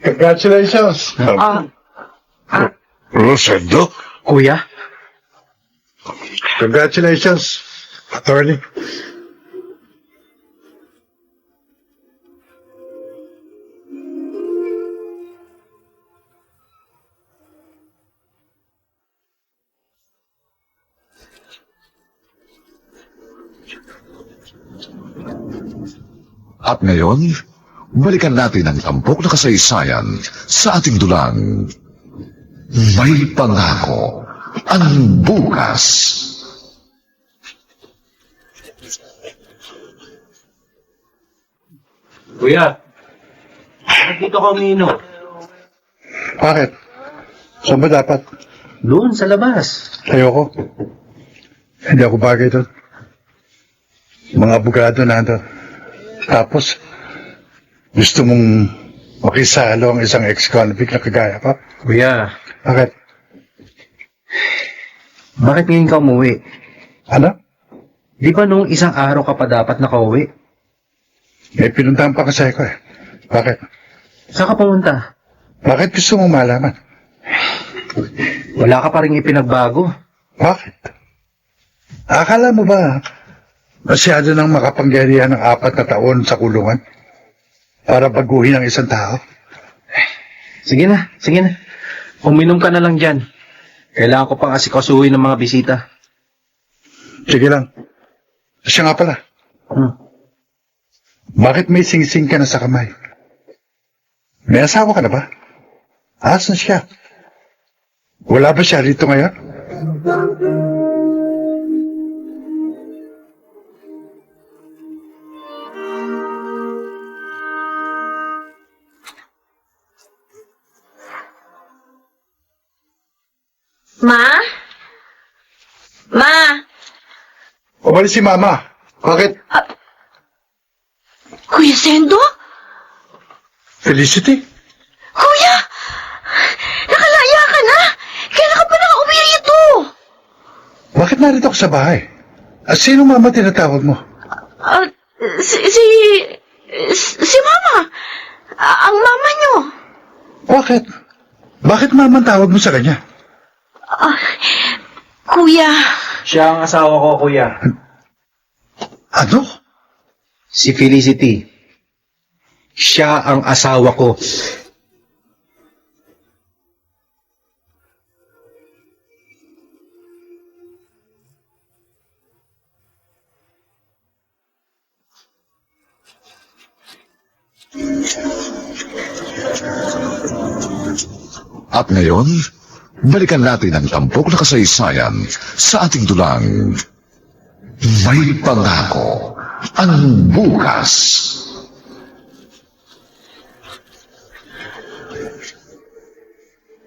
Congratulations. Rosendo? Kuya, Congratulations, attorney. At ngayon, balikan natin ang tampok na kasaysayan sa ating dulang. May pangako ang bukas. Kuya, bakit dito ka umiinom? Bakit? Saan ba dapat? Doon, sa labas. Ayoko. Hindi ako bagay doon. Mga abogado nandun. Tapos, gusto mong makisalo ang isang ex-convict na kagaya ko? Kuya, Bakit? bakit ngayon ka umuwi? Ano? Di ba nung isang araw ka pa dapat nakauwi? May pinuntahan pa kasi ko eh. Bakit? Saan ka pumunta? Bakit gusto mong malaman? Wala ka pa rin ipinagbago. Bakit? Akala mo ba masyado nang makapangyarihan ng 4 na taon sa kulungan para baguhin ang isang tao? Sige na, sige na. Uminom ka na lang dyan. Kailangan ko pang asikasuhin ng mga bisita. Sige lang. Siya nga pala. Bakit may sing-sing ka na sa kamay? May asawa ka na ba? Asan siya? Wala ba siya rito ngayon? Ma? Ma? Umalis si Mama. Bakit? Kuya Sendo? Felicity? Kuya! Nakalaya ka na! Kailan ka pa nakauwi rito? Bakit narito ako sa bahay? At sino Mama tinatawag mo? Si Mama. Ang mama niyo. Bakit? Bakit Mama ang tawag mo sa kanya? Kuya. Siya ang asawa ko, kuya. Ano? Si Felicity. Siya ang asawa ko. At ngayon, balikan natin ang tampok na kasaysayan sa ating dulang. May pangako ang bukas.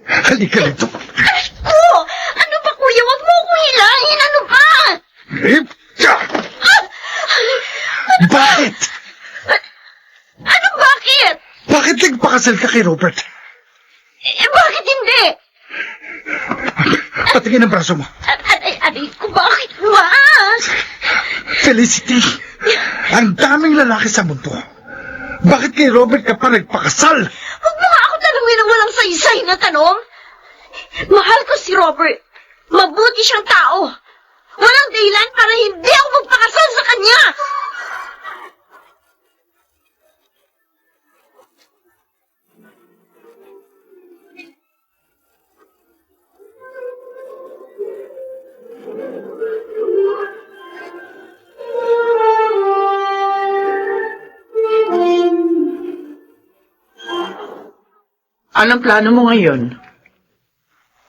Halika rito. Oh! Ano ba, kuya? Huwag mo akong hilahin. Ano ba? Bakit? Ano bakit? Bakit nagpakasal ka kay Robert? Bakit hindi? Patingin ang braso mo. Aray ko, bakit ba? Felicity, ang daming lalaki sa mundo. Bakit kay Robert ka pa nagpakasal? Huwag mo nga ako tanungin ng walang saysay na tanong. Mahal ko si Robert. Mabuti siyang tao. Walang dahilan para hindi ako magpakasal sa kanya. Anong plano mo ngayon?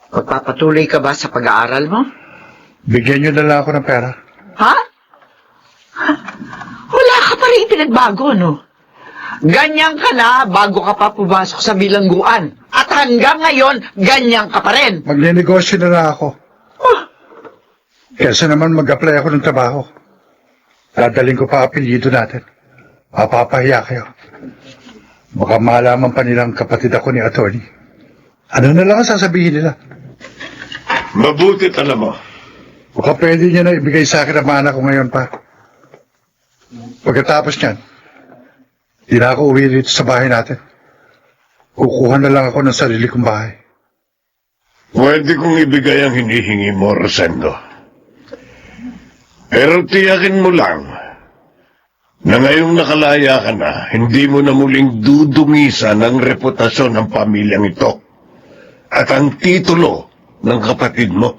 Magpapatuloy ka ba sa pag-aaral mo? Bigyan niyo na lang ako ng pera. Ha? Wala ka pa rin pinagbago, no? Ganyan ka na bago ka pa pumasok sa bilangguan. At hanggang ngayon, ganyan ka pa rin. Magne-negosyo na lang ako. Kesa naman mag-apply ako ng trabaho. Dadaling ko pa apelyido natin. Mapapahiya kayo. Baka malaman pa nilang kapatid ako ni attorney. Ano na lang ang sasabihin nila? Mabutit alam mo. Baka pwede niya na ibigay sa akin ang mana ko ngayon pa. Pagkatapos niyan, di na ako uwi dito sa bahay natin. Kukuha na lang ako ng sarili kong bahay. Pwede kong ibigay ang hinihingi mo, Rosendo. Pero tiyakin mo lang na ngayong nakalaya ka na, hindi mo na muling dudungisan ang reputasyon ng pamilyang ito at ang titulo ng kapatid mo.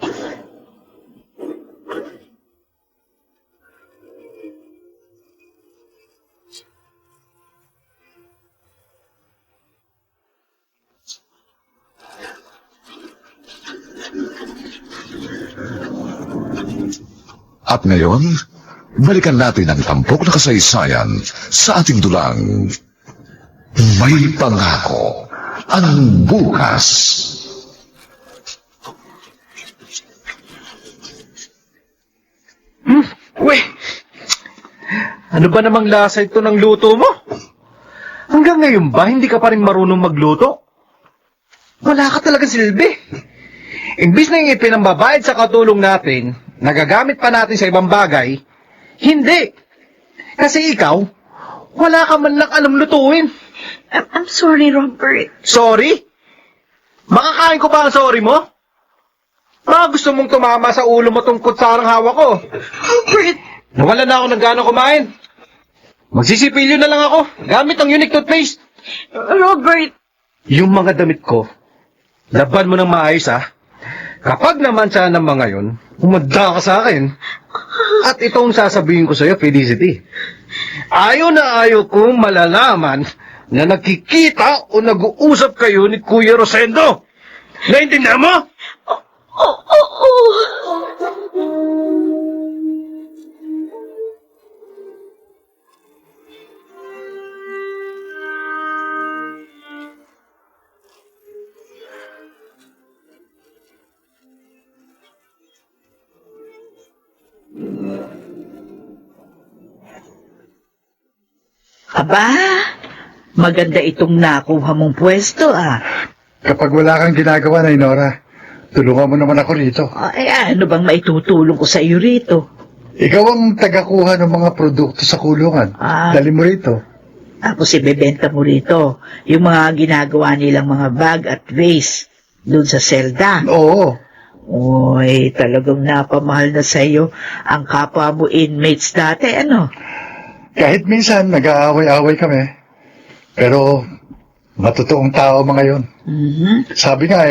At ngayon, balikan natin ang tampok na kasaysayan sa ating dulang May Pangako ang Bukas. Uy! Ano ba namang lasa ito ng luto mo? Hanggang ngayon ba, hindi ka pa rin marunong magluto? Wala ka talagang silbi. Imbis na yung ipinambabayad sa katulong natin, nagagamit pa natin sa ibang bagay, hindi. Kasi ikaw, wala ka man lang alam lutuin. I'm sorry, Robert. Sorry? Makakain ko ba ang sorry mo? Baka gusto mong tumama sa ulo mo tong kutsarang hawak ko. Robert! Nawala na ako ng gano'ng kumain. Magsisipilyo na lang ako, gamit ang unique toothpaste. Robert! Yung mga damit ko, laban mo ng maayos ha. Kapag naman sana mga yon, umanda ka sa akin. At itong sasabihin ko sa'yo, Felicity. Ayaw na ayaw kong malalaman na nagkikita o nag-uusap kayo ni Kuya Rosendo. Naintindihan mo? Oo. Aba, maganda itong nakuha mong pwesto ah. Kapag wala kang ginagawa na, Nora, tulungan mo naman ako rito. Ay, ano bang maitutulong ko sa iyo rito? Ikaw ang tagakuha ng mga produkto sa kulungan. Dali mo rito. Tapos ibebenta mo rito yung mga ginagawa nilang mga bag at vase doon sa selda. Oo. Uy, talagang napamahal na sa iyo ang kapwa mo inmates dati, ano? Kahit minsan nag-aaway-aaway kami, pero matotoong tao mga yon. Sabi nga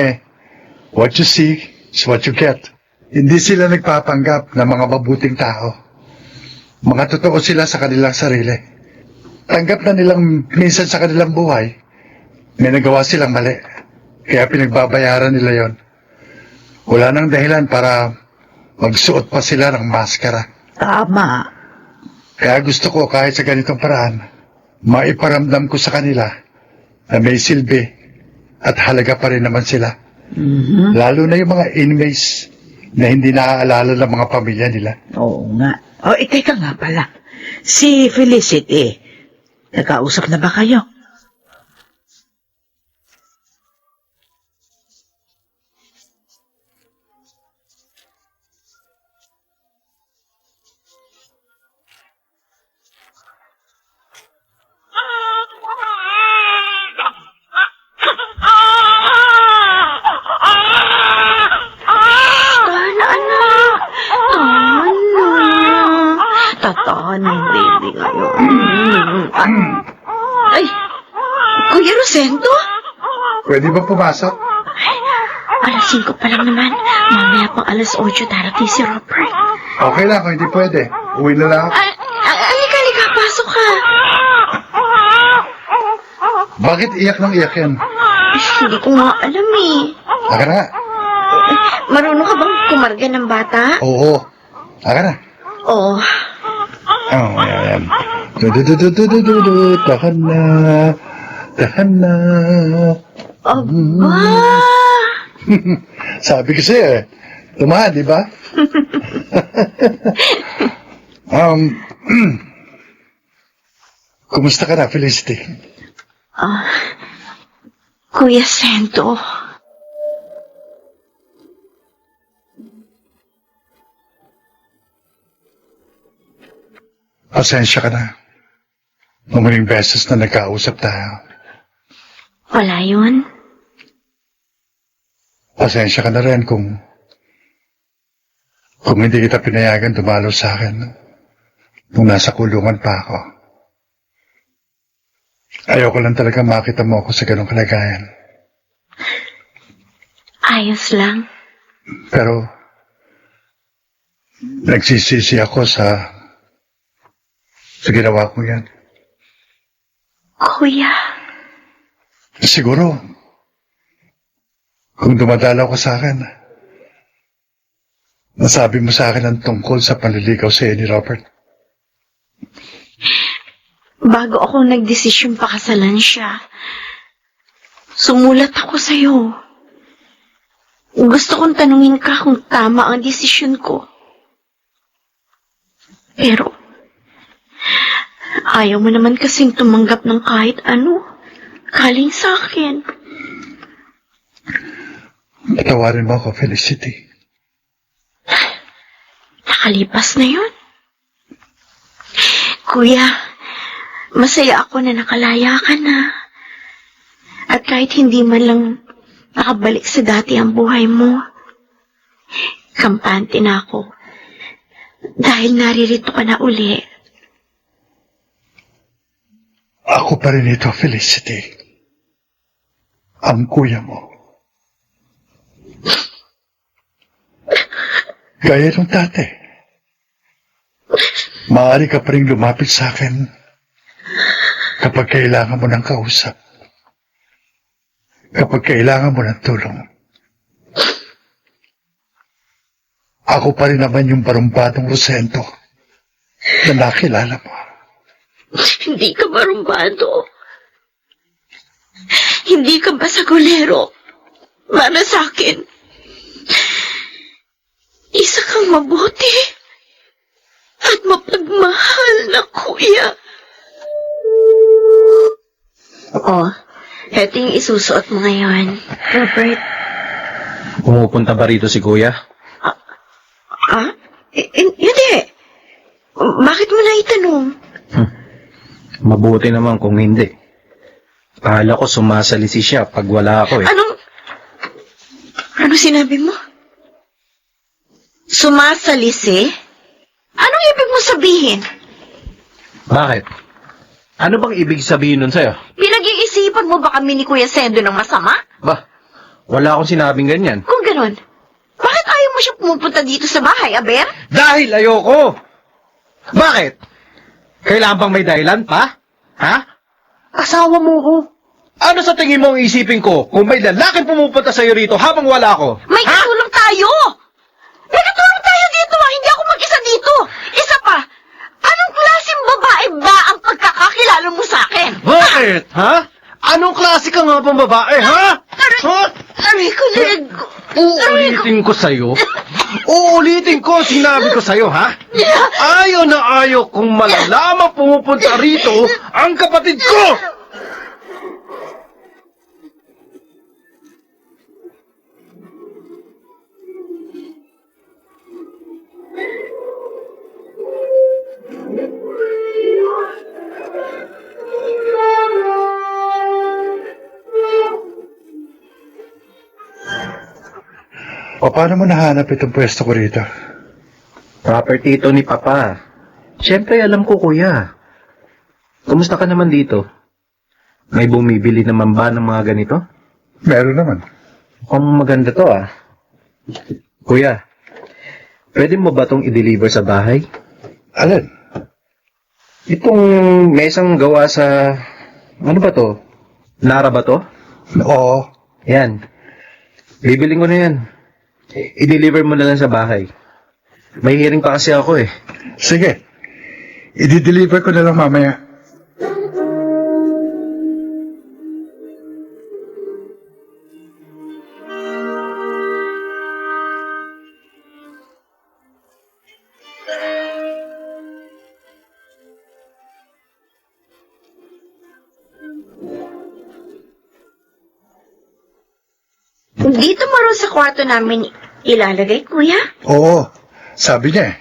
what you see is what you get. Hindi sila nagpapanggap na mga mabuting tao. Mga totoo sila sa kanilang sarili. Tanggap na nilang minsan sa kanilang buhay, may nagawa silang mali. Kaya pinagbabayaran nila yon. Wala nang dahilan para magsuot pa sila ng maskara. Tama. Kaya gusto ko kahit sa ganitong paraan, maiparamdam ko sa kanila na may silbi at halaga pa rin naman sila. Lalo na yung mga inmates na hindi naaalala ng mga pamilya nila. Oo nga. Teka nga pala. Si Felicity, nagkausap na ba kayo? Tatanong, baby, ngayon. Ay, Kuya Rosendo? Pwede ba pumasok? Alas 5 pa lang naman. Mamaya pang alas 8 darating si Robert. Okay lang kung hindi pwede. Uwi na lang ako. Halika, pasok ka. Bakit iyak ng iyak yan? Hindi ko nga alam eh. Aka na nga. Marunong ka bang kumarga ng bata? Oo. Aka na. Oo. Oh, ayan. Tahan na. Tahan na. Aba! Sabi ko sa'yo tumahan, di ba? Kumusta ka na, Felicity? Kuya Sento. Pasensya ka na. Umuling beses na nagkausap tayo. Wala yun? Pasensya ka na rin kung hindi kita pinayagan dumalo sa akin nung nasa kulungan pa ako. Ayoko lang talaga makita mo ako sa ganong kalagayan. Ayos lang. Pero nagsisisi ako sa ginawa ko yan. Kuya. Siguro, kung dumadalaw ka sa akin, Nasabi mo sa akin ang tungkol sa panliligaw sa ni Robert. Bago ako nagdesisyon pakasalan siya, sumulat ako sa'yo. Gusto kong tanungin ka kung tama ang desisyon ko. Pero, ayaw mo naman kasing tumanggap ng kahit ano, galing sa akin. Patawarin mo ako, Felicity. Nakalipas na yun. Kuya, masaya ako na nakalaya ka na. At kahit hindi man lang nakabalik sa dati ang buhay mo, kampante na ako. Dahil naririto ka na uli. Ako pa rin ito, Felicity. Ang kuya mo. Gaya nung dati. Maaari ka pa rin lumapit sa akin kapag kailangan mo ng kausap. Kapag kailangan mo ng tulong. Ako pa rin naman yung barumbadong Rosendo na nakilala mo. Hindi ka barumbado. Hindi ka basagulero. Para sa akin, isa kang mabuti at mapagmahal na kuya. Oh, eto yung isusuot mo ngayon. Robert. Pumupunta ba rito si Kuya? Hindi. Bakit mo na itanong? Mabuti naman kung hindi. Akala ko sumasalisi siya pag wala ako eh. Ano sinabi mo? Sumasalisi? Anong ibig mo sabihin? Bakit? Ano bang ibig sabihin nun sa'yo? Pinag-iisipan mo ba kami ni Kuya Sendo ng masama? Bah, wala akong sinabing ganyan. Kung ganon, bakit ayaw mo siya pumupunta dito sa bahay, Aber? Dahil ayoko! Bakit? Kailangan bang may dahilan pa? Ha? Asawa mo ko. Ano sa tingin mo ang isipin ko kung may lalaking pumupunta sa'yo rito habang wala ako? May katulong tayo! May katulong tayo dito, Hindi ako mag-isa dito! Isa pa, anong klaseng babae ba ang pagkakakilala mo sa akin? Bakit? Ha? Anong klase ka nga pang babae, ha? Ha? Aray ko, leg! Uulitin ko sa'yo. Uulitin ko, sinabi ko sa'yo, ha? Ayaw na ayaw kung malalamang pumupunta rito ang kapatid ko! O paano mo nahanap itong pwesto ko rito? Property ito ni Papa. Siyempre, alam ko, Kuya. Kumusta ka naman dito? May bumibili naman ba ng mga ganito? Meron naman. Mukhang maganda to, ah. Kuya, pwede mo ba itong i-deliver sa bahay? Alin? Itong mesang gawa sa... Ano ba to? Nara ba to? Oo. Yan. Bibiling ko na yan. I-deliver mo na lang sa bahay. May hearing pa kasi ako eh. Sige. I-deliver ko na lang mamaya. Dito mo rin sa kwarto namin ilalagay, Kuya? Oo. Sabi niya eh.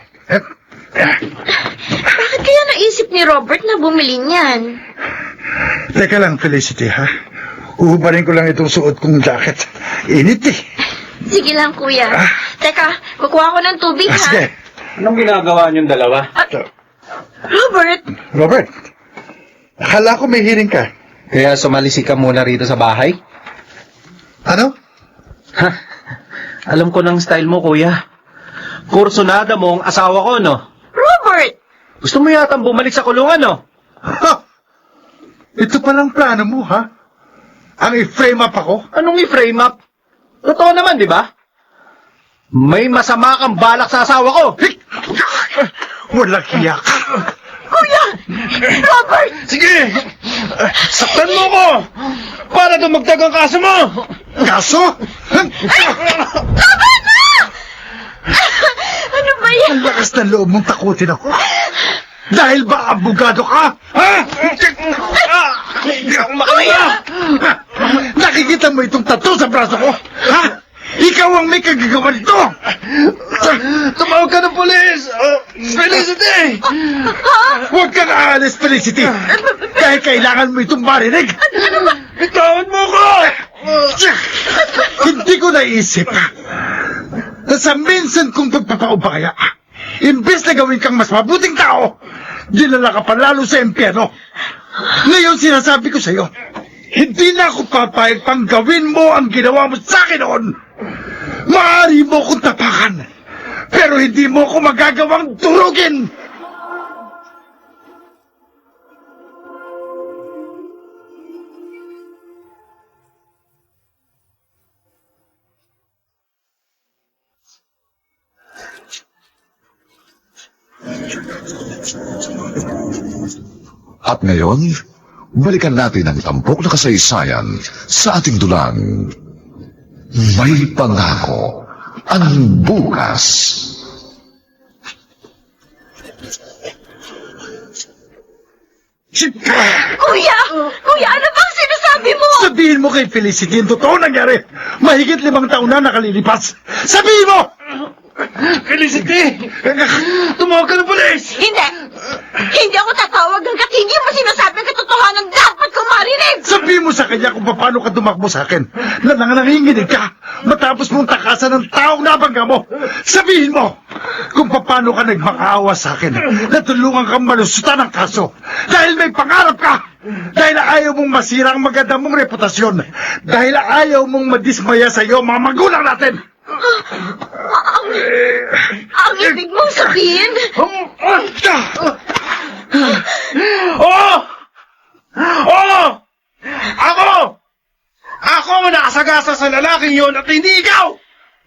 Bakit kaya naisip ni Robert na bumili niyan? Teka lang, Felicity, ha? Uhubarin ko lang itong suot kong jacket. Init eh. Sige lang, Kuya. Teka, kukuha ko ng tubig, ha? Sige. Anong ginagawa niyong dalawa? Robert! Robert, akala ko may hearing ka. Kaya sumalisi ka muna rito sa bahay? Ano? Ha? Alam ko ng style mo, Kuya. Kursonada mo ang asawa ko, no? Robert! Gusto mo yata bumalik sa kulungan, no? Ha? Ito palang plano mo, ha? Ang i-frame up ako? Anong i-frame up? Totoo naman, di ba? May masama kang balak sa asawa ko! Walang hiya ka. Kuya! Robert! Sige! Saktan mo ko! Para dumagdag ang kaso mo! Kaso? Ano ba yan? Ang lakas ng loob mong takutin ako. Dahil ba abogado ka? Ha? Hindi ako makalaya! Nakikita mo itong tattoo sa braso ko? Ha? Ikaw ang may kagagawa nito! Tumawag ka ng polis! Felicity! Huwag kang aalis, Felicity! Dahil kailangan mo itong marinig! Bitawan mo ko! Hindi ko naisip na sa minsan kong pagpapaubaya, imbes na gawin kang mas mabuting tao, dinala ka pa lalo sa impyerno. Ngayon sinasabi ko sa'yo, hindi na ako papayag pang gawin mo ang ginawa mo sa akin noon. Maaari mo akong tapakan, pero hindi mo ako magagawang durugin. At ngayon, balikan natin ang tampok na kasaysayan sa ating dulang. May pangako ang bukas. Kuya! Kuya, ano bang sinasabi mo? Sabihin mo kay Felicity yung totoo nangyari. Mahigit 5 taon na nakalilipas. Sabihin mo! Felicity! Tumawag ka ng polis! Hindi! Hindi ako tatawag hanggat hindi mo sinasabi ang katotohanan dapat kong marinig! Sabihin mo sa kanya kung paano ka tumakbo sa akin na nanginginig ka matapos mong takasan ng taong nabangga mo. Sabihin mo kung paano ka nagmakaawa sa akin na tulungan kang malusutan ng kaso dahil may pangarap ka. Dahil ayaw mong masira ang maganda mong reputasyon. Dahil ayaw mong madismaya sa iyo mga magulang natin. Ang ibig mong sabihin? Oo! Oo! Ako ang nakasagasa sa lalaking yon at hindi ikaw!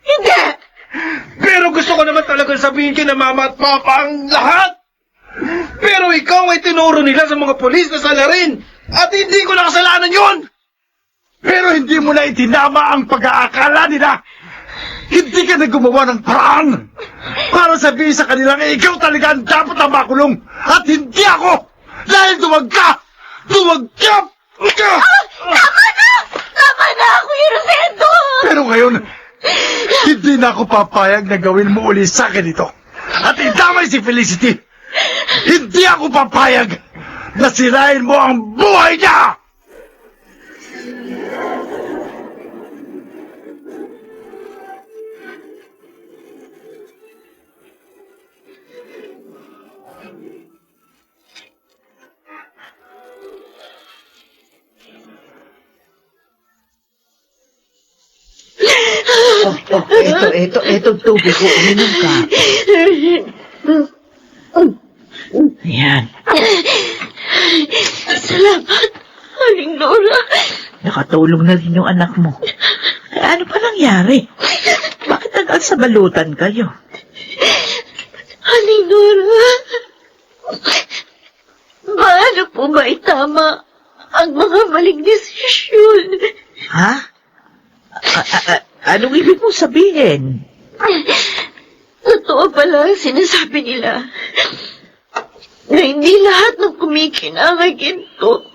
Hindi! Pero gusto ko naman talagang sabihin kina mama at papa ang lahat! Pero ikaw ay tinuro nila sa mga polis na salarin at hindi ko nakasalanan yon! Pero hindi mo na itinama ang pag-aakala nila! Hindi ka na gumawa ng paraan para sabihin sa kanilang ikaw talaga ang dapat na makulong at hindi ako! Dahil duwag ka! Duwag ka! Tama na! Tama na, Kuya Rosendo! Pero ngayon, hindi na ako papayag na gawin mo uli sa akin ito. At idamay si Felicity. Hindi ako papayag na sirain mo ang buhay niya! Ito, tubig ko. Uminom ka. Ayan. Salamat, Aling Nora. Nakatulong na rin yung anak mo. Ano pa nangyari? Bakit nagsabalutan kayo? Aling Nora, paano po ba itama ang mga maling desisyon? Ha? Anong ibig mong sabihin? Totoo pala ang sinasabi nila na hindi lahat ng kumikinang ay ginto.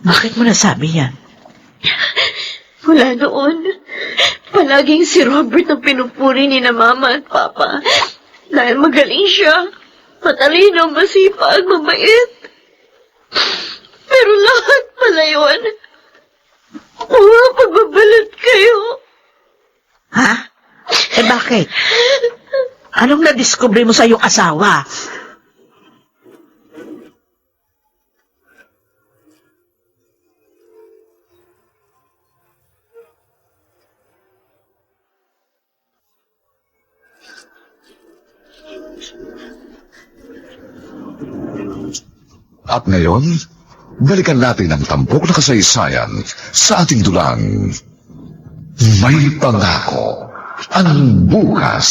Bakit mo nasabi yan? Mula noon, palaging si Robert ang pinupuri ni na Mama at Papa dahil magaling siya, matalino, masipag, mabait. Pero lahat pala yun, mga pagbabalat kayo. Ha? Bakit? Anong nadiskubre mo sa iyong asawa? At ngayon, balikan natin ang tampok na kasaysayan sa ating dulang. May pangako ang bukas.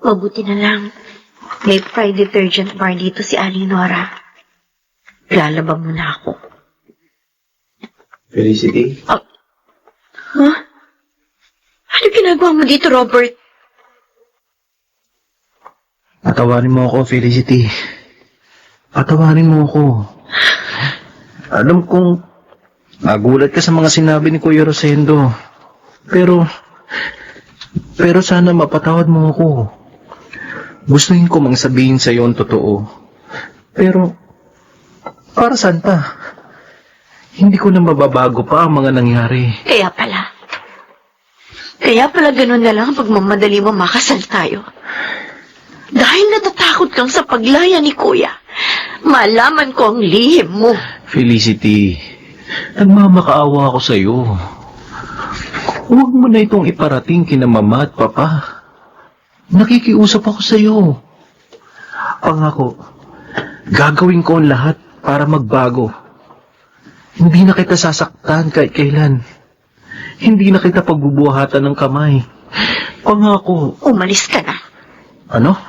Mabuti na lang. May Pride detergent bar dito si Aling Nora. Lalaba muna ako. Felicity? Huh? Ano ginagawa mo dito, Robert? Patawarin mo ako, Felicity. Patawarin mo ako. Alam kong nagulat ka sa mga sinabi ni Kuya Rosendo. Pero sana mapatawad mo ako. Gustuhin ko mang sabihin sa'yo ang totoo. Pero, para saan pa? Hindi ko na mababago pa ang mga nangyari. Kaya pala ganun na lang pagmamadali mo makasal tayo. Dahil natatakot kang sa paglaya ni Kuya, malaman ko ang lihim mo. Felicity, nagmamakaawa ako sa'yo. Huwag mo na itong iparating kina Mama at Papa. Nakikiusap ako sa'yo. Pangako, gagawin ko ang lahat para magbago. Hindi na kita sasaktan kahit kailan. Hindi na kita pagbubuhatan ng kamay. Pangako. Umalis ka na. Ano?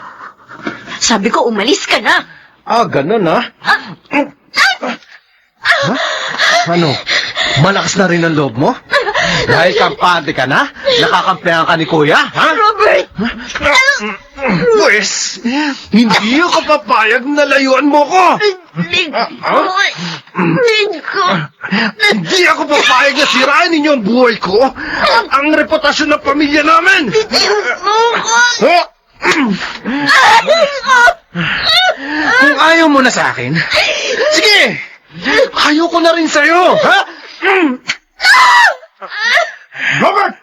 Sabi ko, umalis ka na. Ganun ha? Ano? Malakas na rin ang loob mo? Dahil kampante ka na? Nakakampihan ka ni Kuya, ha? Robert! Pwes, hindi ako papayag na layuan mo ko! Hindi ako papayag na sirain ninyo ang buhay ko at ang reputasyon ng pamilya namin! Kung ayaw mo na sa akin, sige! Ayaw ko na rin sa'yo, ha? Robert!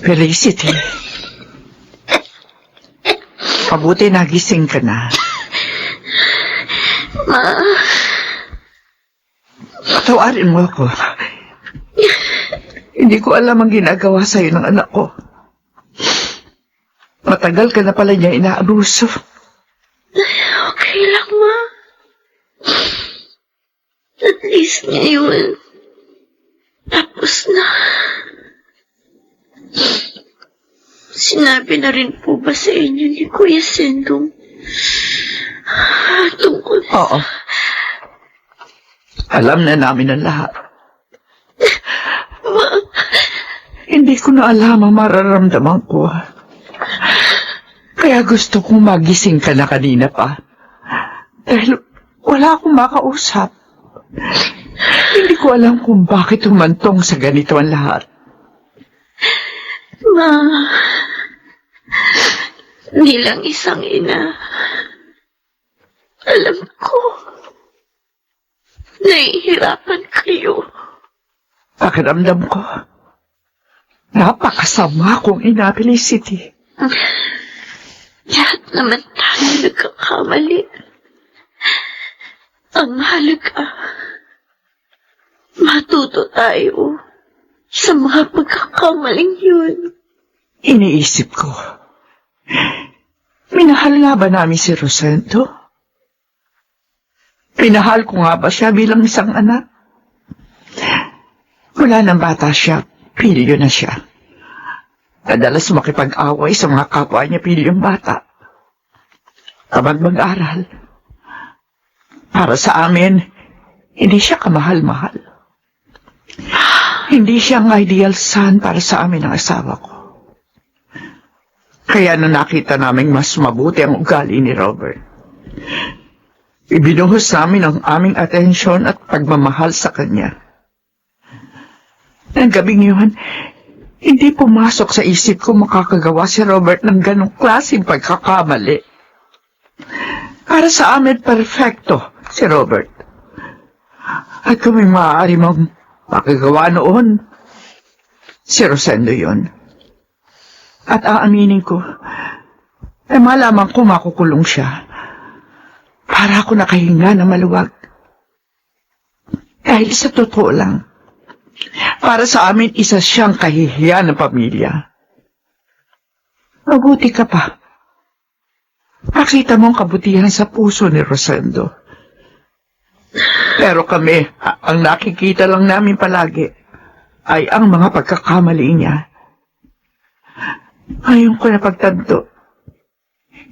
Felicity. Mabuti nagising ka na. Ma, Patawarin mo ako. Hindi ko alam ang ginagawa sa'yo ng anak ko. Matagal ka na pala niya inaabuso. okay lang, Ma. At least ngayon, tapos na. Sinabi na rin po ba sa inyo ni Kuya Sendong tungkol sa... Oo. Alam na namin ang lahat. Hindi ko na alam ang mararamdaman ko. Kaya gusto kong magising ka na kanina pa. Dahil wala akong makausap. Hindi ko alam kung bakit humantong sa ganito ang lahat. Ma, bilang isang ina, alam ko, nahihirapan kayo. Pakiramdam ko, napakasama kong ina, Felicity. Lahat naman tayo nagkakamali. Ang mahalaga, matuto tayo sa mga pagkakamaling yun. Iniisip ko, minahal nga ba namin si Rosendo? Minahal ko nga ba siya bilang isang anak? Mula ng bata siya, pilyo na siya. Madalas makipag-away sa mga kapwa niya pilyong bata. Kapag mag-aral, para sa amin, hindi siya kamahal-mahal. Hindi siya ang ideal son para sa amin ng asawa ko. Kaya nung nakita naming mas mabuti ang ugali ni Robert, ibinuhos namin ang aming atensyon at pagmamahal sa kanya. Nang gabing yun, hindi pumasok sa isip ko makakagawa si Robert ng ganong klaseng pagkakamali. Para sa amin, perfecto si Robert. At kung may maaari mong makagawa noon, si Rosendo yun. At aaminin ko, malaman ko makukulong siya. Para ako nakahinga na maluwag. Dahil sa totoo lang, para sa amin isa siyang kahihiyan ng pamilya. Mabuti ka pa. Nakita mo ang kabutihan sa puso ni Rosendo. Pero kami, ang nakikita lang namin palagi ay ang mga pagkakamali niya. Ngayon ko napagtanto,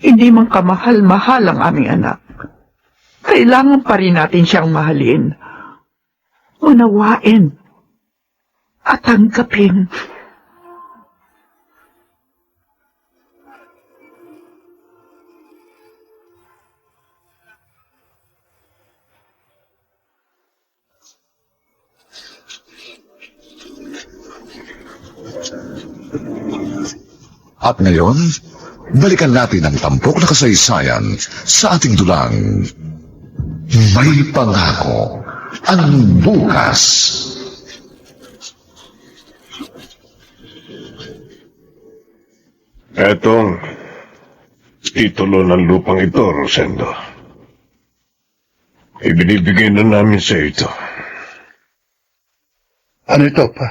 hindi man kamahal-mahal ang aming anak. Kailangan pa rin natin siyang mahalin, unawain, at tanggapin. At ngayon, balikan natin ang tampok na kasaysayan sa ating dulang May Pangako ang Bukas. Etong titulo ng lupang ito, Rosendo. Ibinibigay na namin sa ito. Ano ito pa?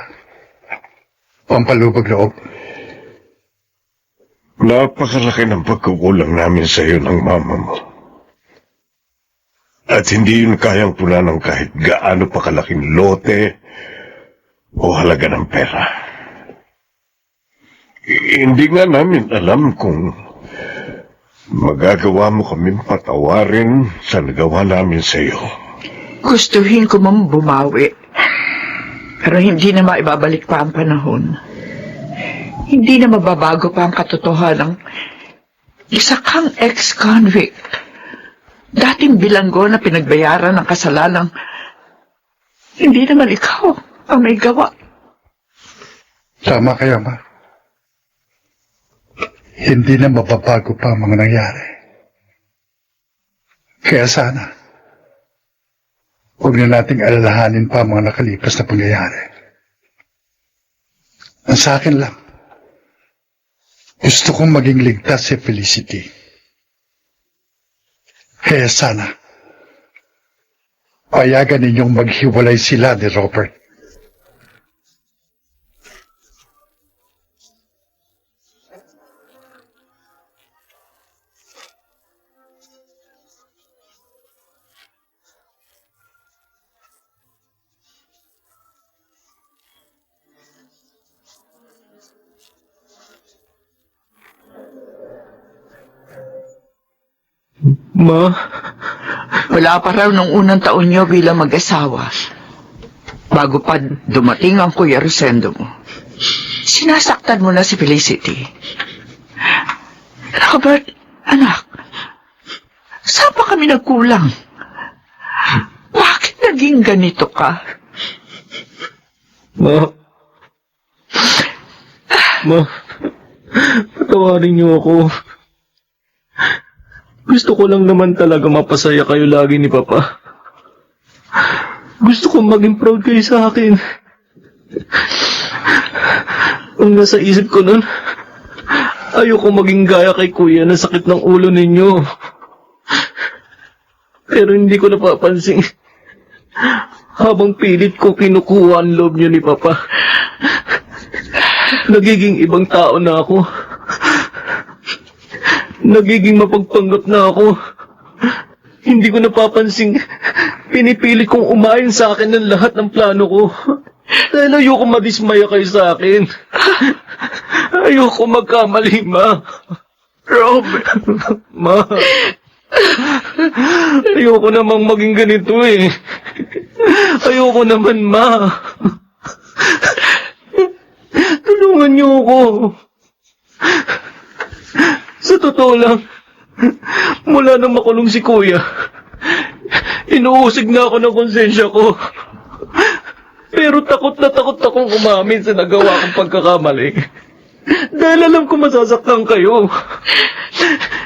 Pampalubag loob. Napakalaki ng pagkukulang namin sa iyo ng mama mo. At hindi yun kayang pula ng kahit gaano pa kalaking lote o halaga ng pera. Hindi nga namin alam kung magagawa mo kaming patawarin sa nagawa namin sa iyo. Gustuhin ko mang bumawi. Pero hindi na maibabalik pa ang panahon. Hindi na mababago pa ang katotohanan ng isa kang ex-convict. Dating bilanggo na pinagbayaran ng kasalanang hindi naman ikaw ang may gawa. Tama kayo, Ma. Hindi na mababago pa ang mga nangyari. Kaya sana, huwag na nating alalahanin pa ang mga nakalipas na pangyayari. Ang sa akin lang, gusto kong maging ligtas si Felicity. Kaya sana, payagan ninyong maghiwalay sila ni Robert. Ma, Wala pa raw nung unang taon niyo bilang mag-asawa. Bago pa dumating ang Kuya Rosendo mo. Sinasaktan mo na si Felicity. Robert, anak, saan pa kami nagkulang? Bakit naging ganito ka? Ma, patawarin niyo ako. Gusto ko lang naman talaga mapasaya kayo lagi ni Papa. Gusto ko maging proud kayo sa akin. Ang nasa isip ko nun, ayoko maging gaya kay Kuya na sakit ng ulo ninyo. Pero hindi ko napapansin. Habang pilit ko kinukuha ang loob niyo ni Papa, nagiging ibang tao na ako. Nagiging mapagpanggap na ako. Hindi ko napapansin. Pinipilit kong umayon sa akin ng lahat ng plano ko. Dahil ayoko madismaya kayo sa akin. Ayoko magkamali, Ma. Robert, Ma. Ayoko namang maging ganito eh. Ayoko naman, Ma. Tulungan niyo ako. Sa totoo lang, mula nang makulong si Kuya, inuusig na ako ng konsensya ko. Pero takot na takot akong umamin sa nagawa kong pagkakamali. Dahil alam ko masasaktan kayo.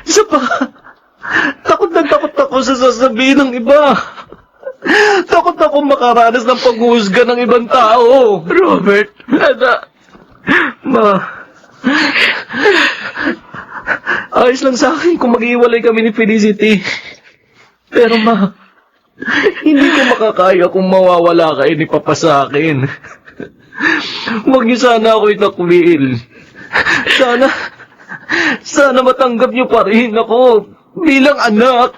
Isa pa, takot na takot ako sa sasabihin ng iba. Takot ako makaranas ng paghuhusga ng ibang tao. Robert, Ma, ayos lang sa akin kung mag-iwalay kami ni Felicity. Pero ma, hindi ko makakaya kung mawawala kayo ni Papa sa akin. Huwag niyo sana ako itakwil. Sana matanggap niyo pa rin ako bilang anak.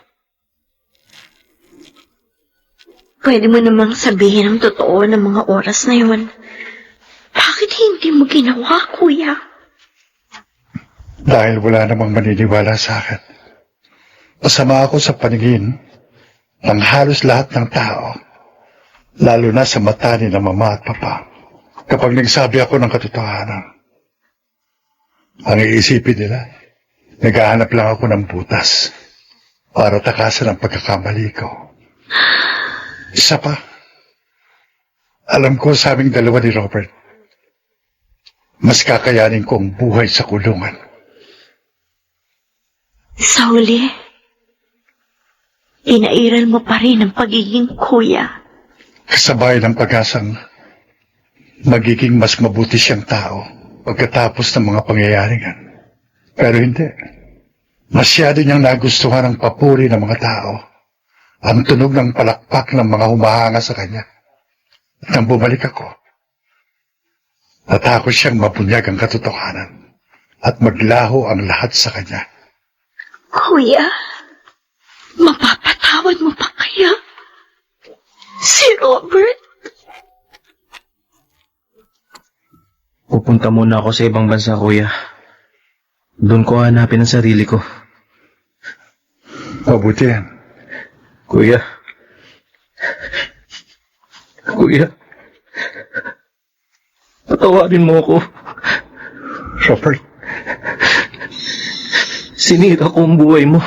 Pwede mo namang sabihin ang totoo ng mga oras na yun. Bakit hindi mo ginawa, kuya? Dahil wala namang maniniwala sa akin. Masama ako sa paningin ng halos lahat ng tao, lalo na sa mata ni na mama at papa. Kapag nagsabi ako ng katotohanan, ang iisipin nila, naghahanap lang ako ng butas para takasan ang pagkakamali ko. Isa pa, alam ko sa aming dalawa ni Robert, mas kakayanin ko ang buhay sa kulungan. Sa huli, inairal mo pa rin ang pagiging kuya. Kasabay ng pag-asang magiging mas mabuti siyang tao pagkatapos ng mga pangyayaring yan. Pero hindi. Masyado niyang nagustuhan ang papuri ng mga tao, ang tunog ng palakpak ng mga humahanga sa kanya. At nang bumalik ako, natakot siyang mabunyag ang katotohanan at maglaho ang lahat sa kanya. Kuya, mapapatawad mo pa kaya si Robert? Pupunta muna ako sa ibang bansa, kuya. Doon ko hanapin ang sarili ko. Mabuti yan. Kuya. Patawarin mo ako. Robert, Sinira ko ang buhay mo.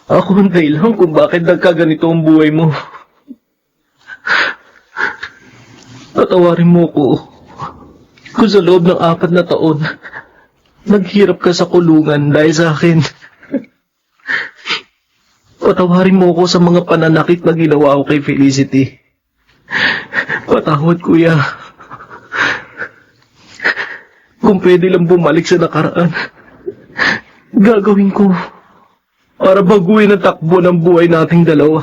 Ako ang dahilan kung bakit nagkaganito ang buhay mo. Patawarin mo ko. Kung sa loob ng 4 na taon, naghirap ka sa kulungan dahil sa akin. Patawarin mo ko sa mga pananakit na ginawa ko kay Felicity. Patawad, kuya. Kung pwede lang bumalik sa nakaraan, gagawin ko para baguhin ang takbo ng buhay nating dalawa.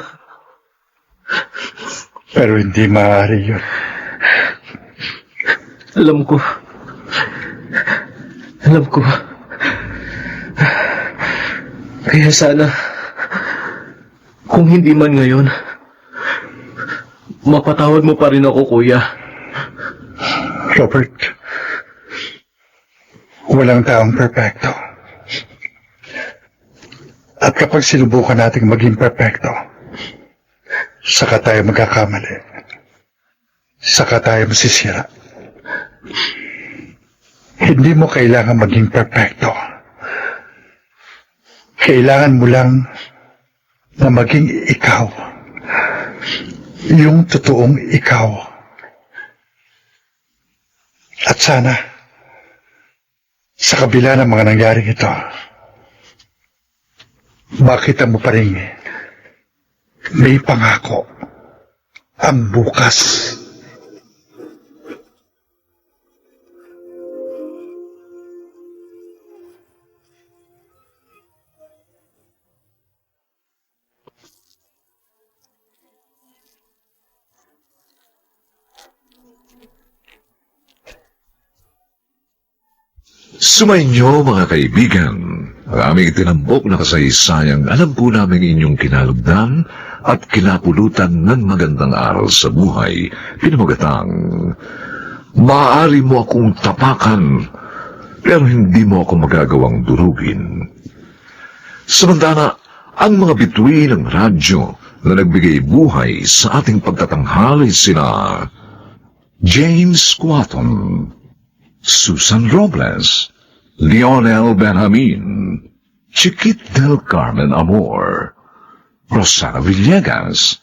pero hindi maaari yun. Alam ko. Kaya sana, kung hindi man ngayon, mapatawad mo pa rin ako, kuya. Robert, walang taong perpekto. At kapag sinubukan nating maging perpekto, saka tayo magkakamali. Saka tayo masisira. Hindi mo kailangan maging perpekto. Kailangan mo lang na maging ikaw. Yung totoong ikaw. At sana, sa kabila ng mga nangyaring ito, makita mo pa rin may pangako ang bukas. Sumainyo mga kaibigan, ang aming itinambok na kasaysayang alam po namin inyong kinalugdan at kinapulutan ng magandang aral sa buhay, pinamagatang, maaari mo akong tapakan, pero hindi mo ako magagawang durugin. Samantala, ang mga bituin ng radyo na nagbigay buhay sa ating pagtatanghali sina James Quaton, Susan Robles, Lionel Benjamin, Chiquit del Carmen Amor, Rosana Villegas,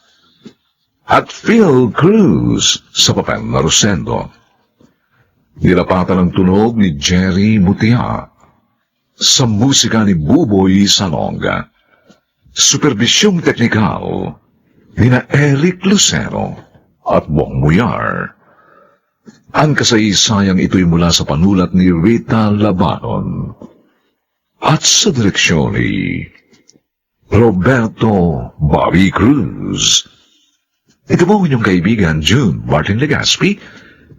at Phil Cruz sa papel na Rosendo. Nilapatan ang tunog ni Jerry Mutia, sa musika ni Buboy Salonga, supervisyong teknikal ni na Eric Lucero at Bong Muyar. Ang kasaysayang ito'y mula sa panulat ni Rita Labanon at sa direksyon ni Roberto Bobby Cruz. Ito po inyong kaibigan June Martin Legaspi,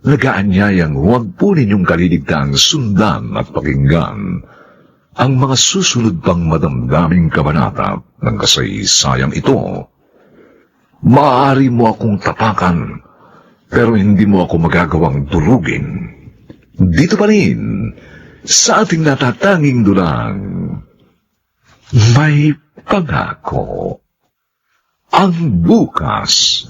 nagaanyayang huwag po ninyong kaliligtaang sundan at pakinggan ang mga susunod pang madamdaming kabanata ng kasaysayang ito. Maaari mo akong tapakan, pero hindi mo ako magagawang durugin. Dito pa rin, sa ating natatanging dulang, may pangako. Ang bukas